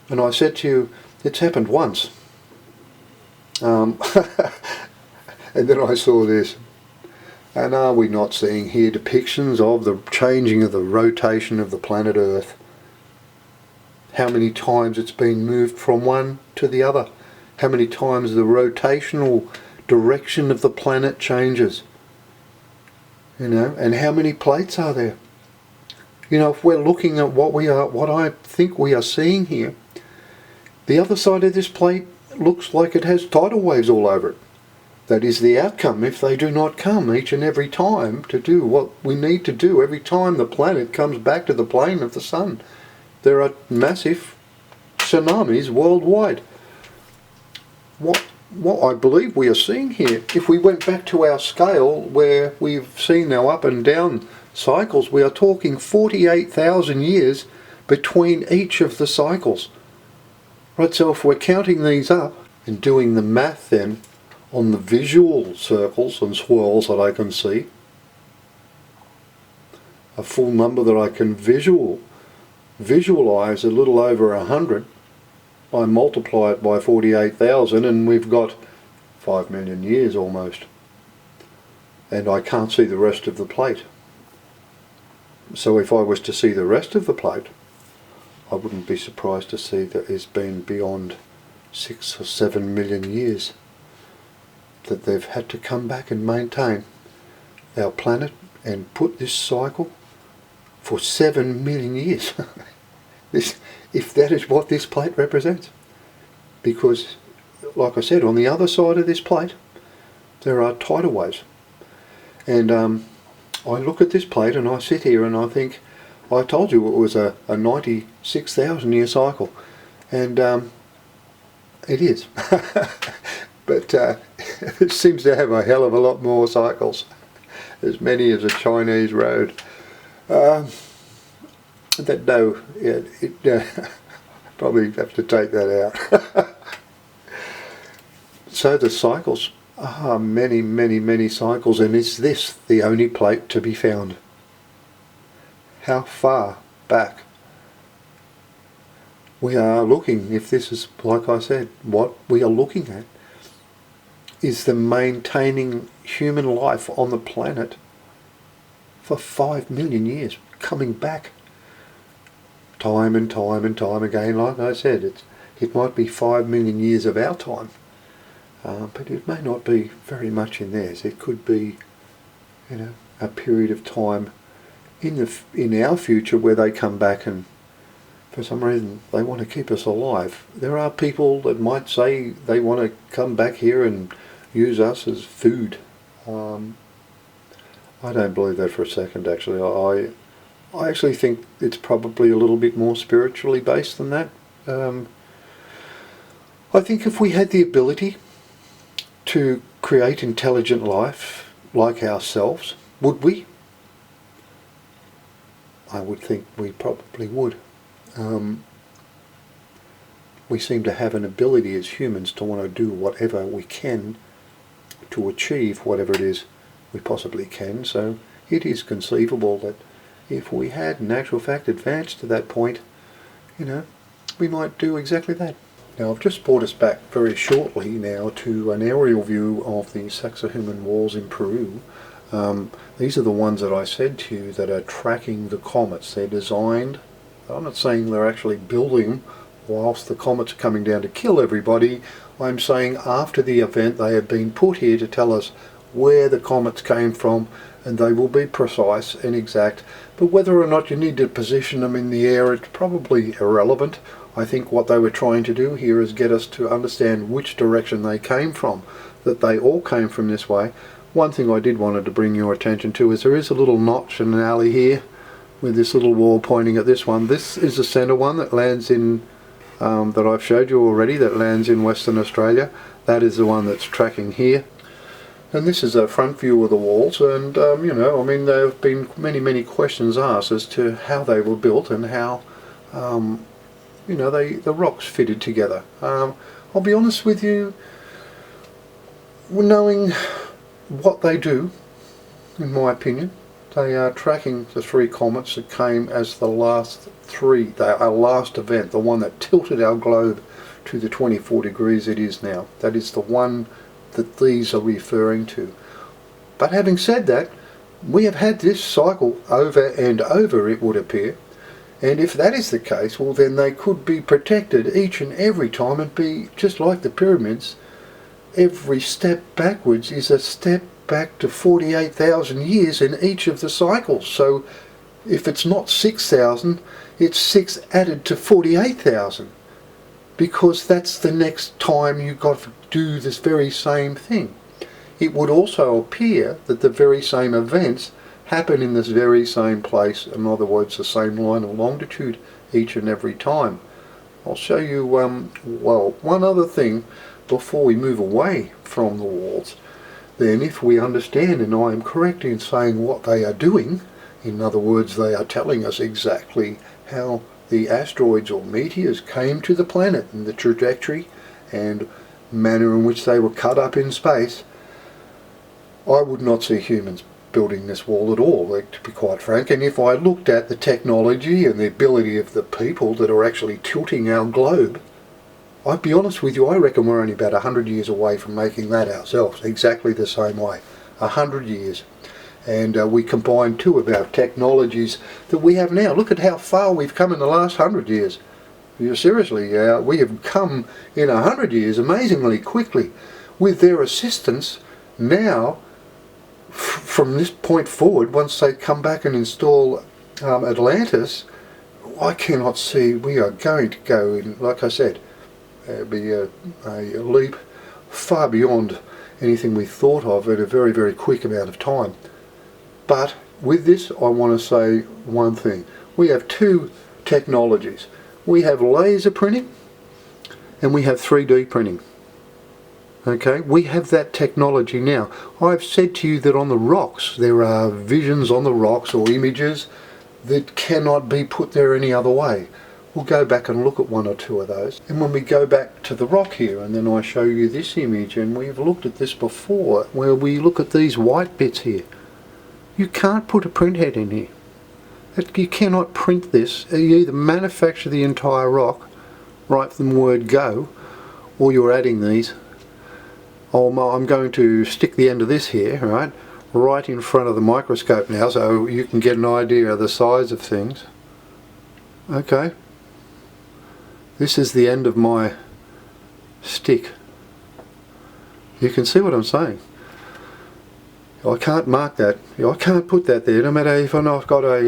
And I said to you, it's happened once. And then I saw this. And are we not seeing here depictions of the changing of the rotation of the planet Earth? How many times it's been moved from one to the other? How many times the rotational direction of the planet changes? You know, and how many plates are there? You know, if we're looking at what I think we are seeing here, the other side of this plate looks like it has tidal waves all over it. That is the outcome if they do not come each and every time to do what we need to do every time the planet comes back to the plane of the sun. There are massive tsunamis worldwide. What I believe we are seeing here, if we went back to our scale where we've seen our up and down cycles, we are talking 48,000 years between each of the cycles. Right, so if we're counting these up and doing the math then on the visual circles and swirls that I can see, a full number that I can visualize a little over 100, I multiply it by 48,000 and we've got 5 million years almost. And I can't see the rest of the plate. So if I was to see the rest of the plate, I wouldn't be surprised to see that it's been beyond 6 or 7 million years that they've had to come back and maintain our planet and put this cycle for 7 million years. If that is what this plate represents. Because, like I said, on the other side of this plate, there are tidal waves. And I look at this plate and I sit here and I think, I told you it was a 96,000 year cycle. And it is. But it seems to have a hell of a lot more cycles. As many as a Chinese road. Probably have to take that out. So the cycles are many, many, many cycles, and is this the only plate to be found? How far back we are looking, if this is, like I said, what we are looking at is the maintaining human life on the planet for 5 million years, coming back time and time and time again. Like I said, it might be 5 million years of our time, but it may not be very much in theirs. It could be, you know, a period of time in our future where they come back and for some reason they want to keep us alive. There are people that might say they want to come back here and use us as food. I don't believe that for a second, actually. I actually think it's probably a little bit more spiritually based than that. I think if we had the ability to create intelligent life like ourselves, would we? I would think we probably would. We seem to have an ability as humans to want to do whatever we can to achieve whatever it is we possibly can, so it is conceivable that if we had in actual fact advanced to that point, you know, we might do exactly that. Now I've just brought us back very shortly now to an aerial view of the Sacsayhuaman walls in Peru. These are the ones that I said to you that are tracking the comets. They're designed, I'm not saying they're actually building whilst the comets are coming down to kill everybody. I'm saying after the event they have been put here to tell us where the comets came from and they will be precise and exact, but whether or not you need to position them in the air, it's probably irrelevant. I think what they were trying to do here is get us to understand which direction they came from, that they all came from this way. One thing I did wanted to bring your attention to is there is a little notch in an alley here with this little wall pointing at this one. This is the centre one that lands in, that I've showed you already, that lands in Western Australia. That is the one that's tracking here. And this is a front view of the walls, and you know, I mean, there have been many questions asked as to how they were built and how you know, the rocks fitted together. I'll be honest with you, knowing what they do, in my opinion, they are tracking the 3 comets that came as the last our last event, the one that tilted our globe to the 24 degrees it is now. That is the one that these are referring to. But having said that, we have had this cycle over and over, it would appear, and if that is the case, well, then they could be protected each and every time and be just like the pyramids. Every step backwards is a step back to 48,000 years in each of the cycles. So if it's not 6,000, it's 6 added to 48,000, because that's the next time you've got to do this very same thing. It would also appear that the very same events happen in this very same place, in other words the same line of longitude each and every time. I'll show you well, one other thing before we move away from the walls. Then if we understand, and I am correct in saying what they are doing, in other words they are telling us exactly how the asteroids or meteors came to the planet and the trajectory and manner in which they were cut up in space, I would not see humans building this wall at all, like, to be quite frank. And if I looked at the technology and the ability of the people that are actually tilting our globe, I'd be honest with you, I reckon we're only about 100 years away from making that ourselves, exactly the same way. 100 years. And we combine 2 of our technologies that we have now. Look at how far we've come in the last 100 years. Seriously, we have come in 100 years amazingly quickly. With their assistance, now, from this point forward, once they come back and install Atlantis, I cannot see we are going to go in, like I said, be a leap far beyond anything we thought of at a very quick amount of time. But with this, I want to say one thing. We have 2 technologies. We have laser printing and we have 3D printing. Okay, we have that technology now. I've said to you that on the rocks there are visions on the rocks or images that cannot be put there any other way. We'll go back and look at 1 or 2 of those. And when we go back to the rock here, and then I show you this image, and we've looked at this before, where we look at these white bits here. You can't put a print head in here. You cannot print this. You either manufacture the entire rock right from the word go, or you're adding these. I'm going to stick the end of this here, right in front of the microscope now, so you can get an idea of the size of things. Okay. This is the end of my stick. You can see what I'm saying. I can't mark that. I can't put that there. No matter if I've got a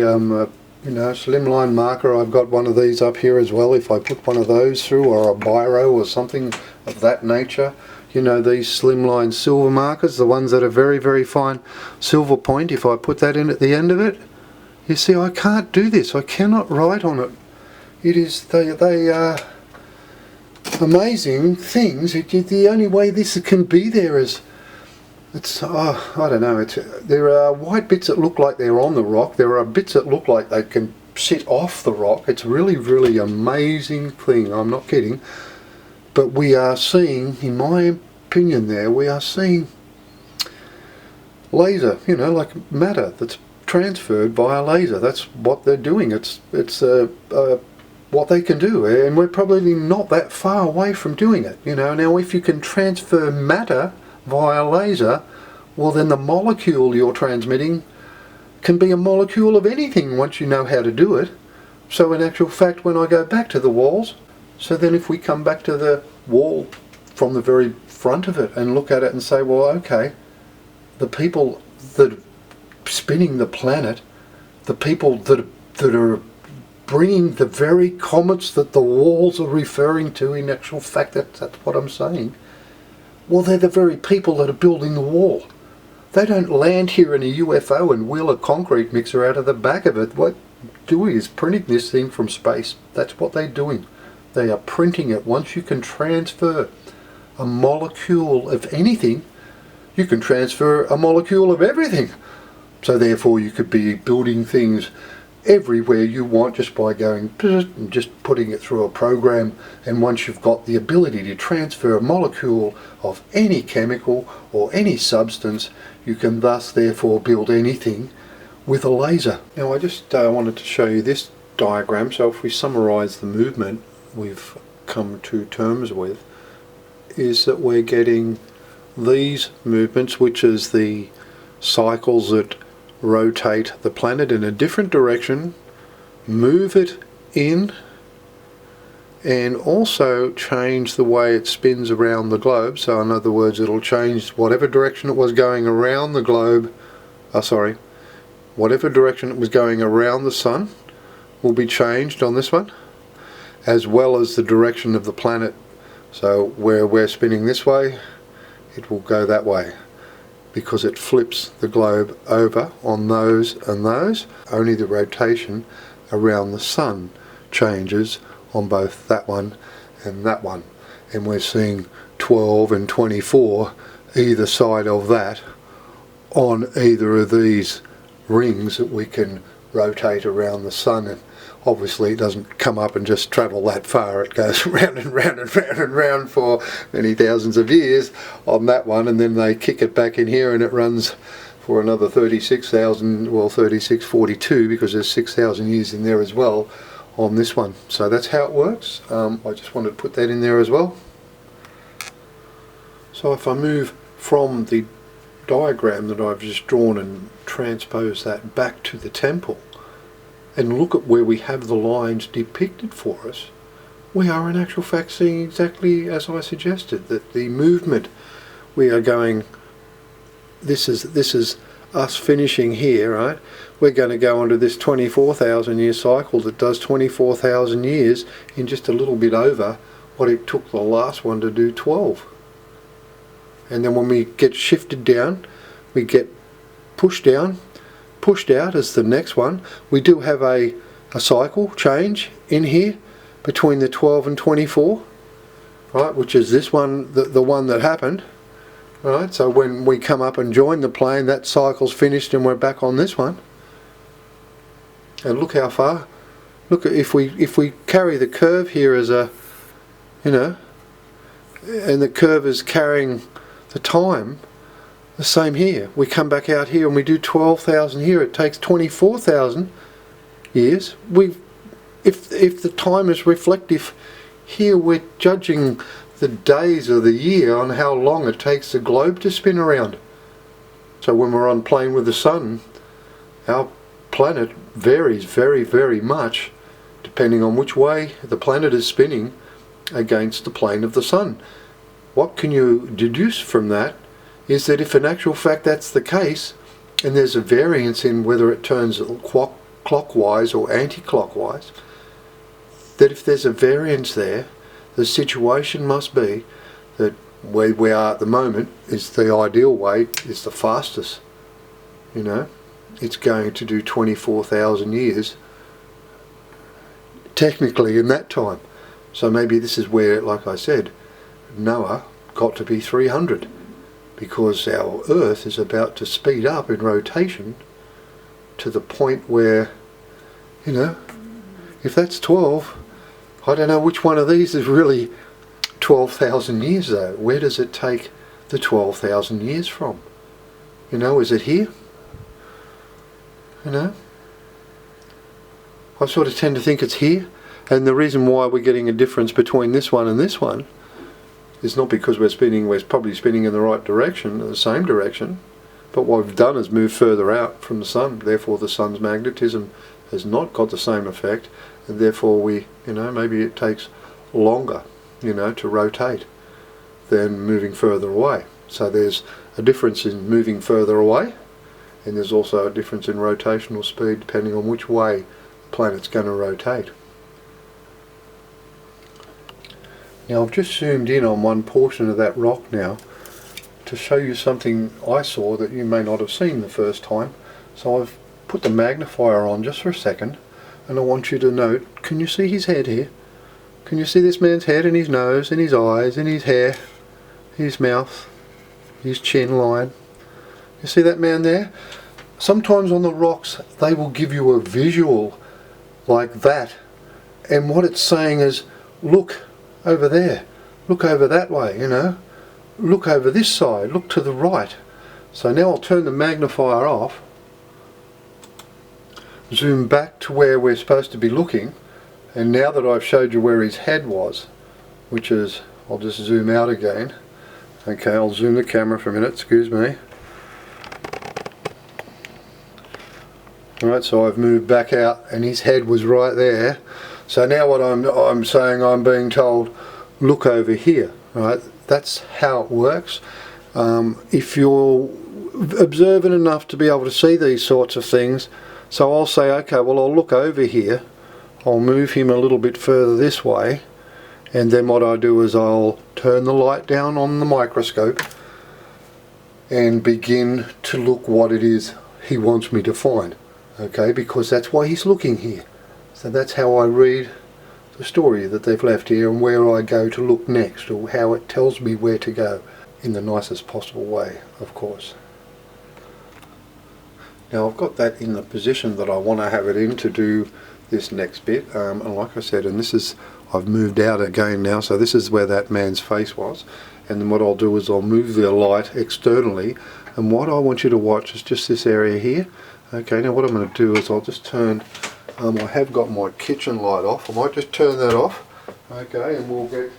you know, slimline marker. I've got one of these up here as well. If I put one of those through, or a biro or something of that nature, you know, these slimline silver markers, the ones that are very fine silver point, if I put that in at the end of it, you see, I can't do this. I cannot write on it. It is, they are amazing things. The only way this can be there is, it's, I don't know, there are white bits that look like they're on the rock. There are bits that look like they can sit off the rock. It's really amazing thing, I'm not kidding. But we are seeing, in my opinion there, we are seeing laser, you know, like matter that's transferred via laser. That's what they're doing. It's what they can do, and we're probably not that far away from doing it, you know. Now if you can transfer matter via laser, well then the molecule you're transmitting can be a molecule of anything once you know how to do it. So in actual fact, when I go back to the walls, so then if we come back to the wall from the very front of it and look at it and say, well, okay, the people that spinning the planet, the people that are bringing the very comets that the walls are referring to, in actual fact, that's what I'm saying, well, they're the very people that are building the wall. They don't land here in a UFO and wheel a concrete mixer out of the back of it. What they're doing is printing this thing from space. That's what they're doing. They are printing it. Once you can transfer a molecule of anything, you can transfer a molecule of everything. So therefore you could be building things everywhere you want just by going and just putting it through a program. And once you've got the ability to transfer a molecule of any chemical or any substance, you can thus therefore build anything with a laser. Now I just wanted to show you this diagram. So if we summarize the movement we've come to terms with, is that we're getting these movements, which is the cycles that rotate the planet in a different direction, move it in, and also change the way it spins around the globe. So in other words, it'll change whatever direction it was going around the globe, whatever direction it was going around the sun will be changed on this one, as well as the direction of the planet. So where we're spinning this way, it will go that way, because it flips the globe over on those and those. Only the rotation around the sun changes on both that one and that one. And we're seeing 12 and 24 either side of that on either of these rings that we can rotate around the sun. And obviously it doesn't come up and just travel that far. It goes round and round and round and round for many thousands of years on that one, and then they kick it back in here and it runs for another 36,000, well 3642, because there's 6,000 years in there as well on this one. So that's how it works. I just wanted to put that in there as well. So if I move from the diagram that I've just drawn and transpose that back to the temple, and look at where we have the lines depicted for us, we are in actual fact seeing exactly as I suggested, that the movement we are going, this is us finishing here, right? We're going to go onto this 24,000 year cycle that does 24,000 years in just a little bit over what it took the last one to do 12. And then when we get shifted down, we get pushed down, pushed out as the next one. We do have a cycle change in here between the 12 and 24, right, which is this one, the one that happened, right? So when we come up and join the plane, that cycle's finished and we're back on this one. And look how far. Look, if we carry the curve here as a, you know, and the curve is carrying the time, the same here. We come back out here and we do 12,000 here. It takes 24,000 years. If the time is reflective here, we're judging the days of the year on how long it takes the globe to spin around. So when we're on plane with the sun, our planet varies very, very much depending on which way the planet is spinning against the plane of the sun. What can you deduce from that is that if in actual fact that's the case, and there's a variance in whether it turns clockwise or anti-clockwise, that if there's a variance there, the situation must be that where we are at the moment is the ideal way, is the fastest. You know, it's going to do 24,000 years technically in that time. So maybe this is where, like I said, Noah got to be 300, because our Earth is about to speed up in rotation to the point where, you know, if that's 12, I don't know which one of these is really 12,000 years though. Where does it take the 12,000 years from? You know, is it here? You know, I sort of tend to think it's here, and the reason why we're getting a difference between this one and this one is not because we're probably spinning in the right direction, the same direction, but what we've done is move further out from the sun. Therefore the sun's magnetism has not got the same effect, and therefore we, you know, maybe it takes longer, you know, to rotate than moving further away. So there's a difference in moving further away and there's also a difference in rotational speed depending on which way the planet's going to rotate. Now I've just zoomed in on one portion of that rock now to show you something I saw that you may not have seen the first time. So I've put the magnifier on just for a second, and I want you to note, can you see his head here? Can you see this man's head and his nose and his eyes and his hair, his mouth, his chin line? You see that man there? Sometimes on the rocks they will give you a visual like that, and what it's saying is, look over there, look over that way, you know, look over this side, look to the right. So now I'll turn the magnifier off, zoom back to where we're supposed to be looking, and now that I've showed you where his head was, which is, I'll just zoom out again. Okay, I'll zoom the camera for a minute, excuse me. Alright, so I've moved back out and his head was right there. So now what I'm saying, I'm being told, look over here. Right, that's how it works. If you're observant enough to be able to see these sorts of things, so I'll say, okay, well I'll look over here, I'll move him a little bit further this way, and then what I do is I'll turn the light down on the microscope and begin to look what it is he wants me to find. Okay, because that's why he's looking here. So that's how I read the story that they've left here and where I go to look next, or how it tells me where to go in the nicest possible way, of course. Now I've got that in the position that I want to have it in to do this next bit, and like I said, and this is, I've moved out again now, so this is where that man's face was, and then what I'll do is I'll move the light externally, and what I want you to watch is just this area here. Okay, now what I'm going to do is I'll just turn, I have got my kitchen light off, I might just turn that off, okay, and we'll get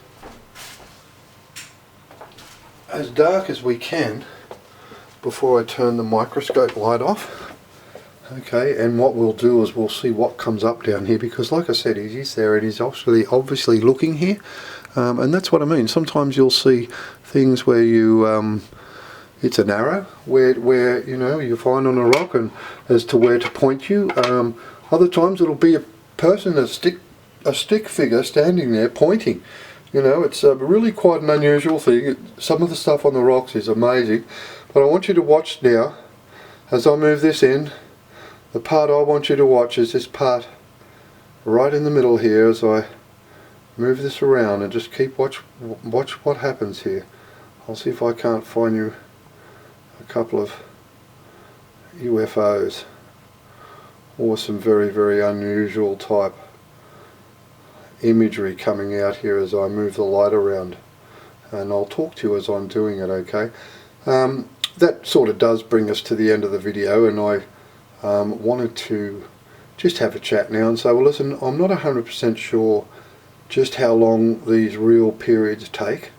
as dark as we can before I turn the microscope light off. Okay, and what we'll do is we'll see what comes up down here, because like I said, he's there and he's obviously looking here, and that's what I mean. Sometimes you'll see things where you it's an arrow where you know, you find on a rock and as to where to point you. Other times it'll be a person, a stick figure standing there pointing. You know, it's really quite an unusual thing. Some of the stuff on the rocks is amazing, but I want you to watch now as I move this in. The part I want you to watch is this part right in the middle here, as I move this around, and just keep watch what happens here. I'll see if I can't find you a couple of UFOs or some very, very unusual type imagery coming out here as I move the light around, and I'll talk to you as I'm doing it, okay? That sort of does bring us to the end of the video, and I wanted to just have a chat now and say, well listen, I'm not 100% sure just how long these real periods take.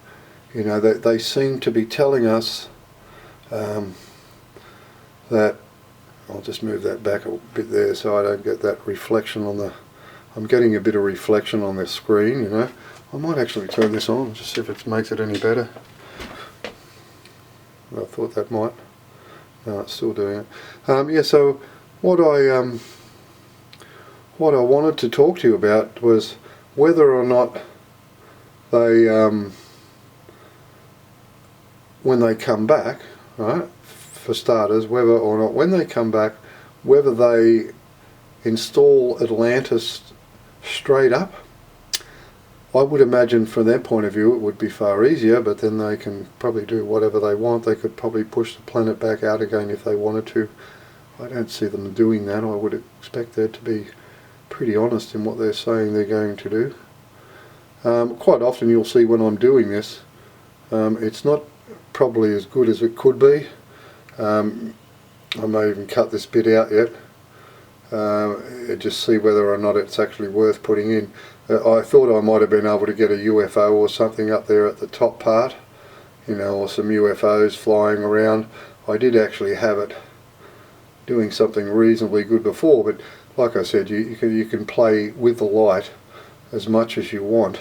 You know, they seem to be telling us that, I'll just move that back a bit there so I don't get that reflection on the, I'm getting a bit of reflection on this screen, you know. I might actually turn this on, just see if it makes it any better. I thought that might. No, it's still doing it. Yeah, so what I wanted to talk to you about was whether or not they, when they come back, right, for starters, whether or not when they come back, whether they install Atlantis straight up. I would imagine from their point of view it would be far easier, but then they can probably do whatever they want. They could probably push the planet back out again if they wanted to. I don't see them doing that. I would expect them to be pretty honest in what they're saying they're going to do. Quite often you'll see when I'm doing this, it's not probably as good as it could be. I may even cut this bit out yet. Just see whether or not it's actually worth putting in. I thought I might have been able to get a UFO or something up there at the top part, you know, or some UFOs flying around. I did actually have it doing something reasonably good before, but like I said, you can play with the light as much as you want,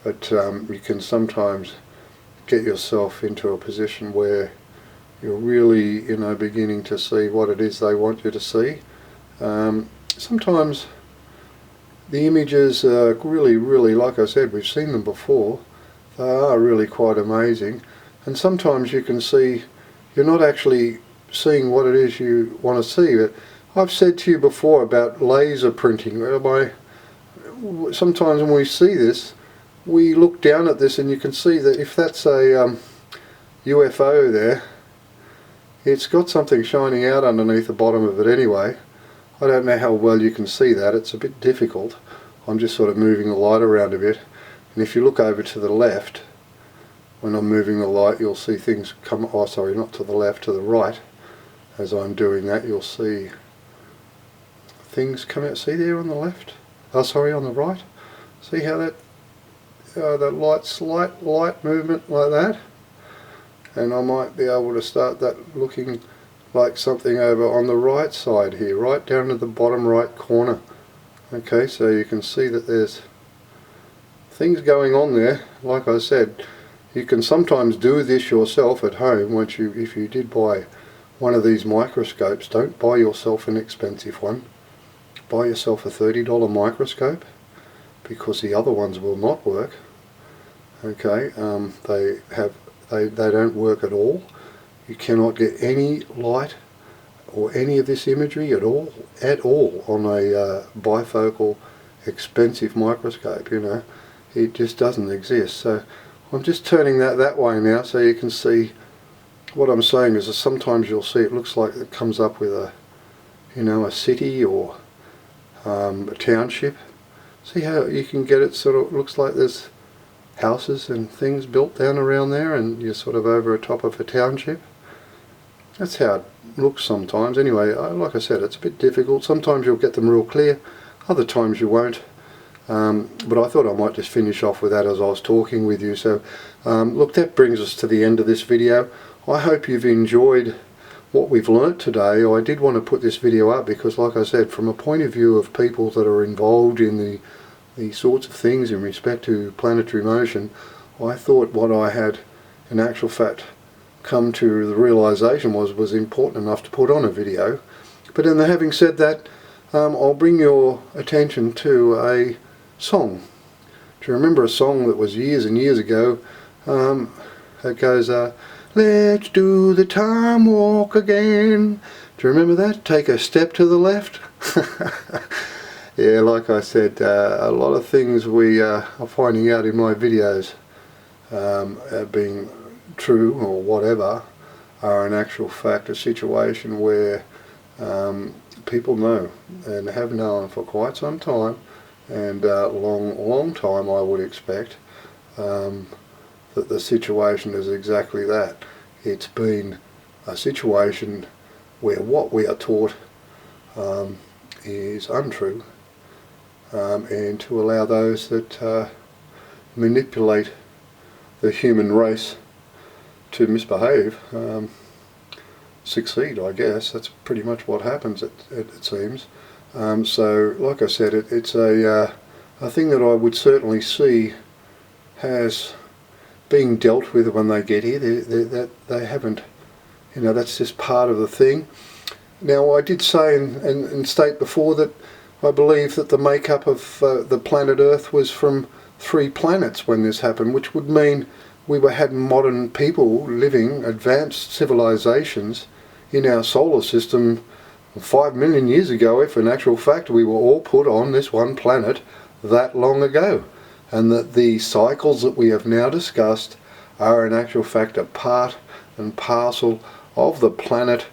but you can sometimes get yourself into a position where you're really, you know, beginning to see what it is they want you to see. Sometimes the images are really, like I said, we've seen them before. They are really quite amazing, and sometimes you can see you're not actually seeing what it is you want to see. But I've said to you before about laser printing, whereby sometimes when we see this, we look down at this and you can see that if that's a UFO there, it's got something shining out underneath the bottom of it anyway. I don't know how well you can see that, it's a bit difficult. I'm just sort of moving the light around a bit, and if you look over to the left, when I'm moving the light, you'll see things come, oh sorry, not to the left, to the right. As I'm doing that, you'll see things come out. See there on the left? Oh sorry, on the right? See how that slight light movement like that? And I might be able to start that looking like something over on the right side here, right down to the bottom right corner. Okay, so you can see that there's things going on there. Like I said, you can sometimes do this yourself at home. If you did buy one of these microscopes, don't buy yourself an expensive one. Buy yourself a $30 microscope, because the other ones will not work. Okay, they don't work at all. You cannot get any light or any of this imagery at all on a bifocal expensive microscope, you know. It just doesn't exist. So I'm just turning that way now so you can see what I'm saying. Is that sometimes you'll see it looks like it comes up with a, you know, a city or a township. See how you can get it sort of looks like there's houses and things built down around there, and you're sort of over the top of a township. That's how it looks sometimes. Anyway, like I said, it's a bit difficult. Sometimes you'll get them real clear, other times you won't. But I thought I might just finish off with that as I was talking with you. So look, that brings us to the end of this video. I hope you've enjoyed what we've learnt today. I did want to put this video up because, like I said, from a point of view of people that are involved in the sorts of things in respect to planetary motion, I thought what I had in actual fact come to the realization was important enough to put on a video. But then, having said that, I'll bring your attention to a song. Do you remember a song that was years and years ago that goes, let's do the time walk again? Do you remember that? Take a step to the left. Yeah, like I said, a lot of things we are finding out in my videos being true or whatever are in actual fact a situation where people know and have known for quite some time, and long time I would expect, that the situation is exactly that. It's been a situation where what we are taught is untrue, and to allow those that manipulate the human race to misbehave succeed, I guess. That's pretty much what happens, it seems. So, like I said, it's a thing that I would certainly see has being dealt with when they get here. They haven't, you know, that's just part of the thing. Now, I did say and state before that I believe that the makeup of the planet Earth was from 3 planets when this happened, which would mean we had modern people living, advanced civilizations in our solar system 5 million years ago, if in actual fact we were all put on this one planet that long ago. And that the cycles that we have now discussed are in actual fact a part and parcel of the planet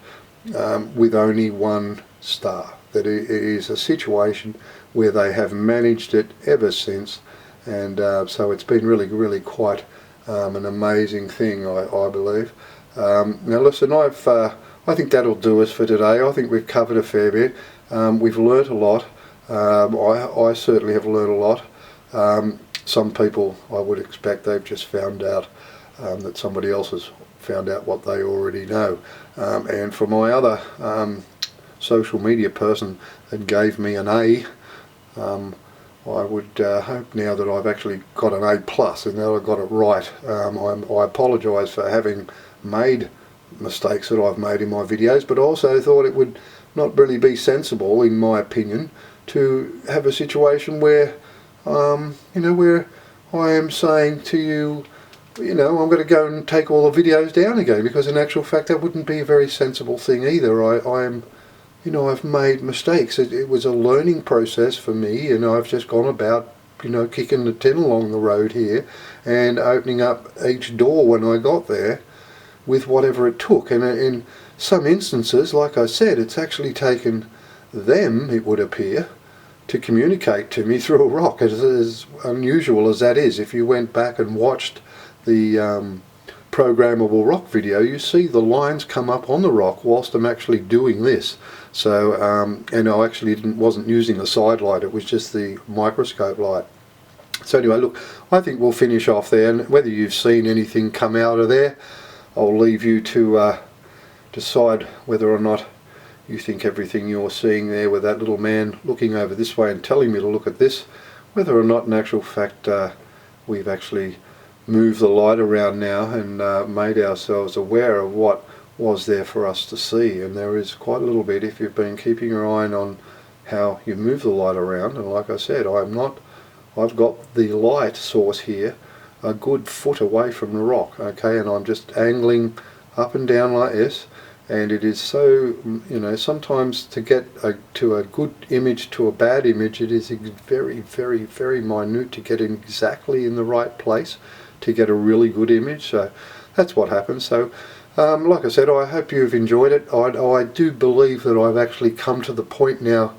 with only one star. That it is a situation where they have managed it ever since, and so it's been really quite an amazing thing, I believe. Now listen, I think that'll do us for today. I think we've covered a fair bit. We've learnt a lot. I certainly have learnt a lot. Some people, I would expect, they've just found out that somebody else has found out what they already know. And for my other social media person that gave me an A, I would hope now that I've actually got an A+, and now I've got it right. I apologise for having made mistakes that I've made in my videos, but I also thought it would not really be sensible, in my opinion, to have a situation where, where I am saying to you, I'm going to go and take all the videos down again, because in actual fact that wouldn't be a very sensible thing either. I've made mistakes. It was a learning process for me, and I've just gone about, kicking the tin along the road here and opening up each door when I got there with whatever it took. And in some instances, like I said, it's actually taken them, it would appear, to communicate to me through a rock, as unusual as that is. If you went back and watched the programmable rock video, you see the lines come up on the rock whilst I'm actually doing this. So, and I actually wasn't using a side light, it was just the microscope light. So anyway, look, I think we'll finish off there, and whether you've seen anything come out of there, I'll leave you to decide whether or not you think everything you're seeing there with that little man looking over this way and telling me to look at this, whether or not in actual fact we've actually moved the light around now and made ourselves aware of what was there for us to see. And there is quite a little bit if you've been keeping your eye on how you move the light around. And like I said, I've got the light source here a good foot away from the rock, okay, and I'm just angling up and down like this, and it is so, sometimes to get to a good image to a bad image, it is very, very, very minute to get in exactly in the right place to get a really good image. So that's what happens. So like I said, I hope you've enjoyed it. I do believe that I've actually come to the point now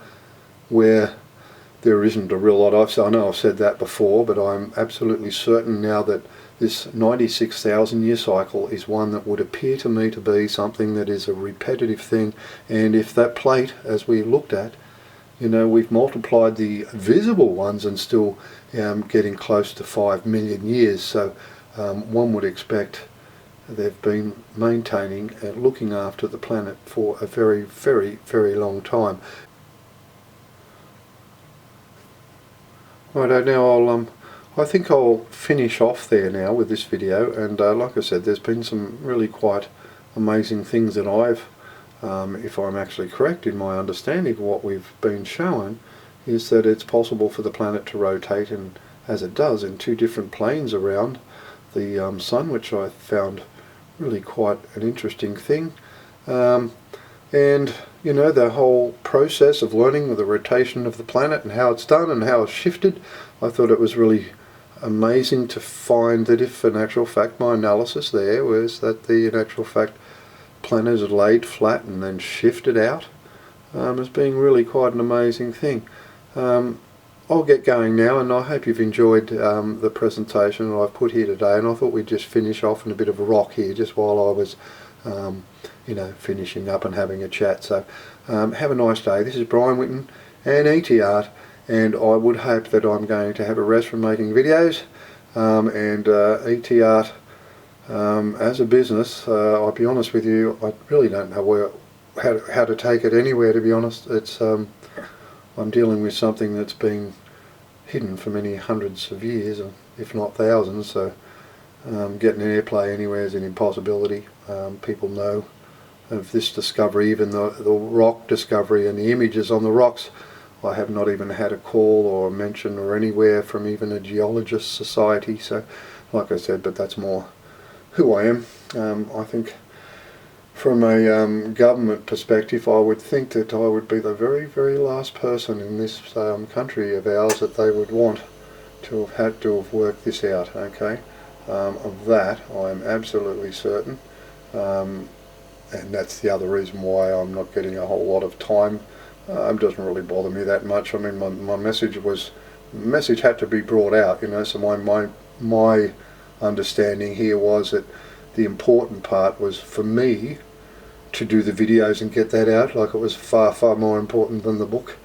where there isn't a real lot. I know I've said that before, but I'm absolutely certain now that this 96,000 year cycle is one that would appear to me to be something that is a repetitive thing. And if that plate, as we looked at, we've multiplied the visible ones and still getting close to 5 million years. So one would expect they've been maintaining and looking after the planet for a very, very, very long time. Right, now I think I'll finish off there now with this video, and like I said, there's been some really quite amazing things that I've, if I'm actually correct in my understanding of what we've been shown, is that it's possible for the planet to rotate, and as it does, in two different planes around the Sun, which I found really quite an interesting thing. And the whole process of learning the rotation of the planet and how it's done and how it's shifted, I thought it was really amazing to find that if in actual fact my analysis there was that the in actual fact planet is laid flat and then shifted out, as being really quite an amazing thing. I'll get going now, and I hope you've enjoyed the presentation that I've put here today, and I thought we'd just finish off in a bit of a rock here just while I was finishing up and having a chat. So have a nice day. This is Brian Whitten and ET Art, and I would hope that I'm going to have a rest from making videos, and ET Art as a business, I'll be honest with you, I really don't know how to take it anywhere, to be honest. It's I'm dealing with something that's been hidden for many hundreds of years, if not thousands, so getting an airplay anywhere is an impossibility. People know of this discovery, even the rock discovery and the images on the rocks. I have not even had a call or a mention or anywhere from even a geologist society. So like I said, but that's more who I am. I think from a government perspective, I would think that I would be the very, very last person in this country of ours that they would want to have had to have worked this out, okay? Of that I am absolutely certain, and that's the other reason why I'm not getting a whole lot of time. It doesn't really bother me that much. I mean, my message had to be brought out, so my understanding here was that the important part was for me to do the videos and get that out. Like, it was far, far more important than the book.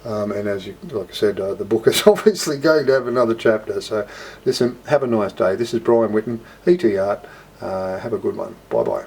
And as like I said, the book is obviously going to have another chapter. So listen, have a nice day. This is Brian Whitten, ET Art. Have a good one. Bye bye.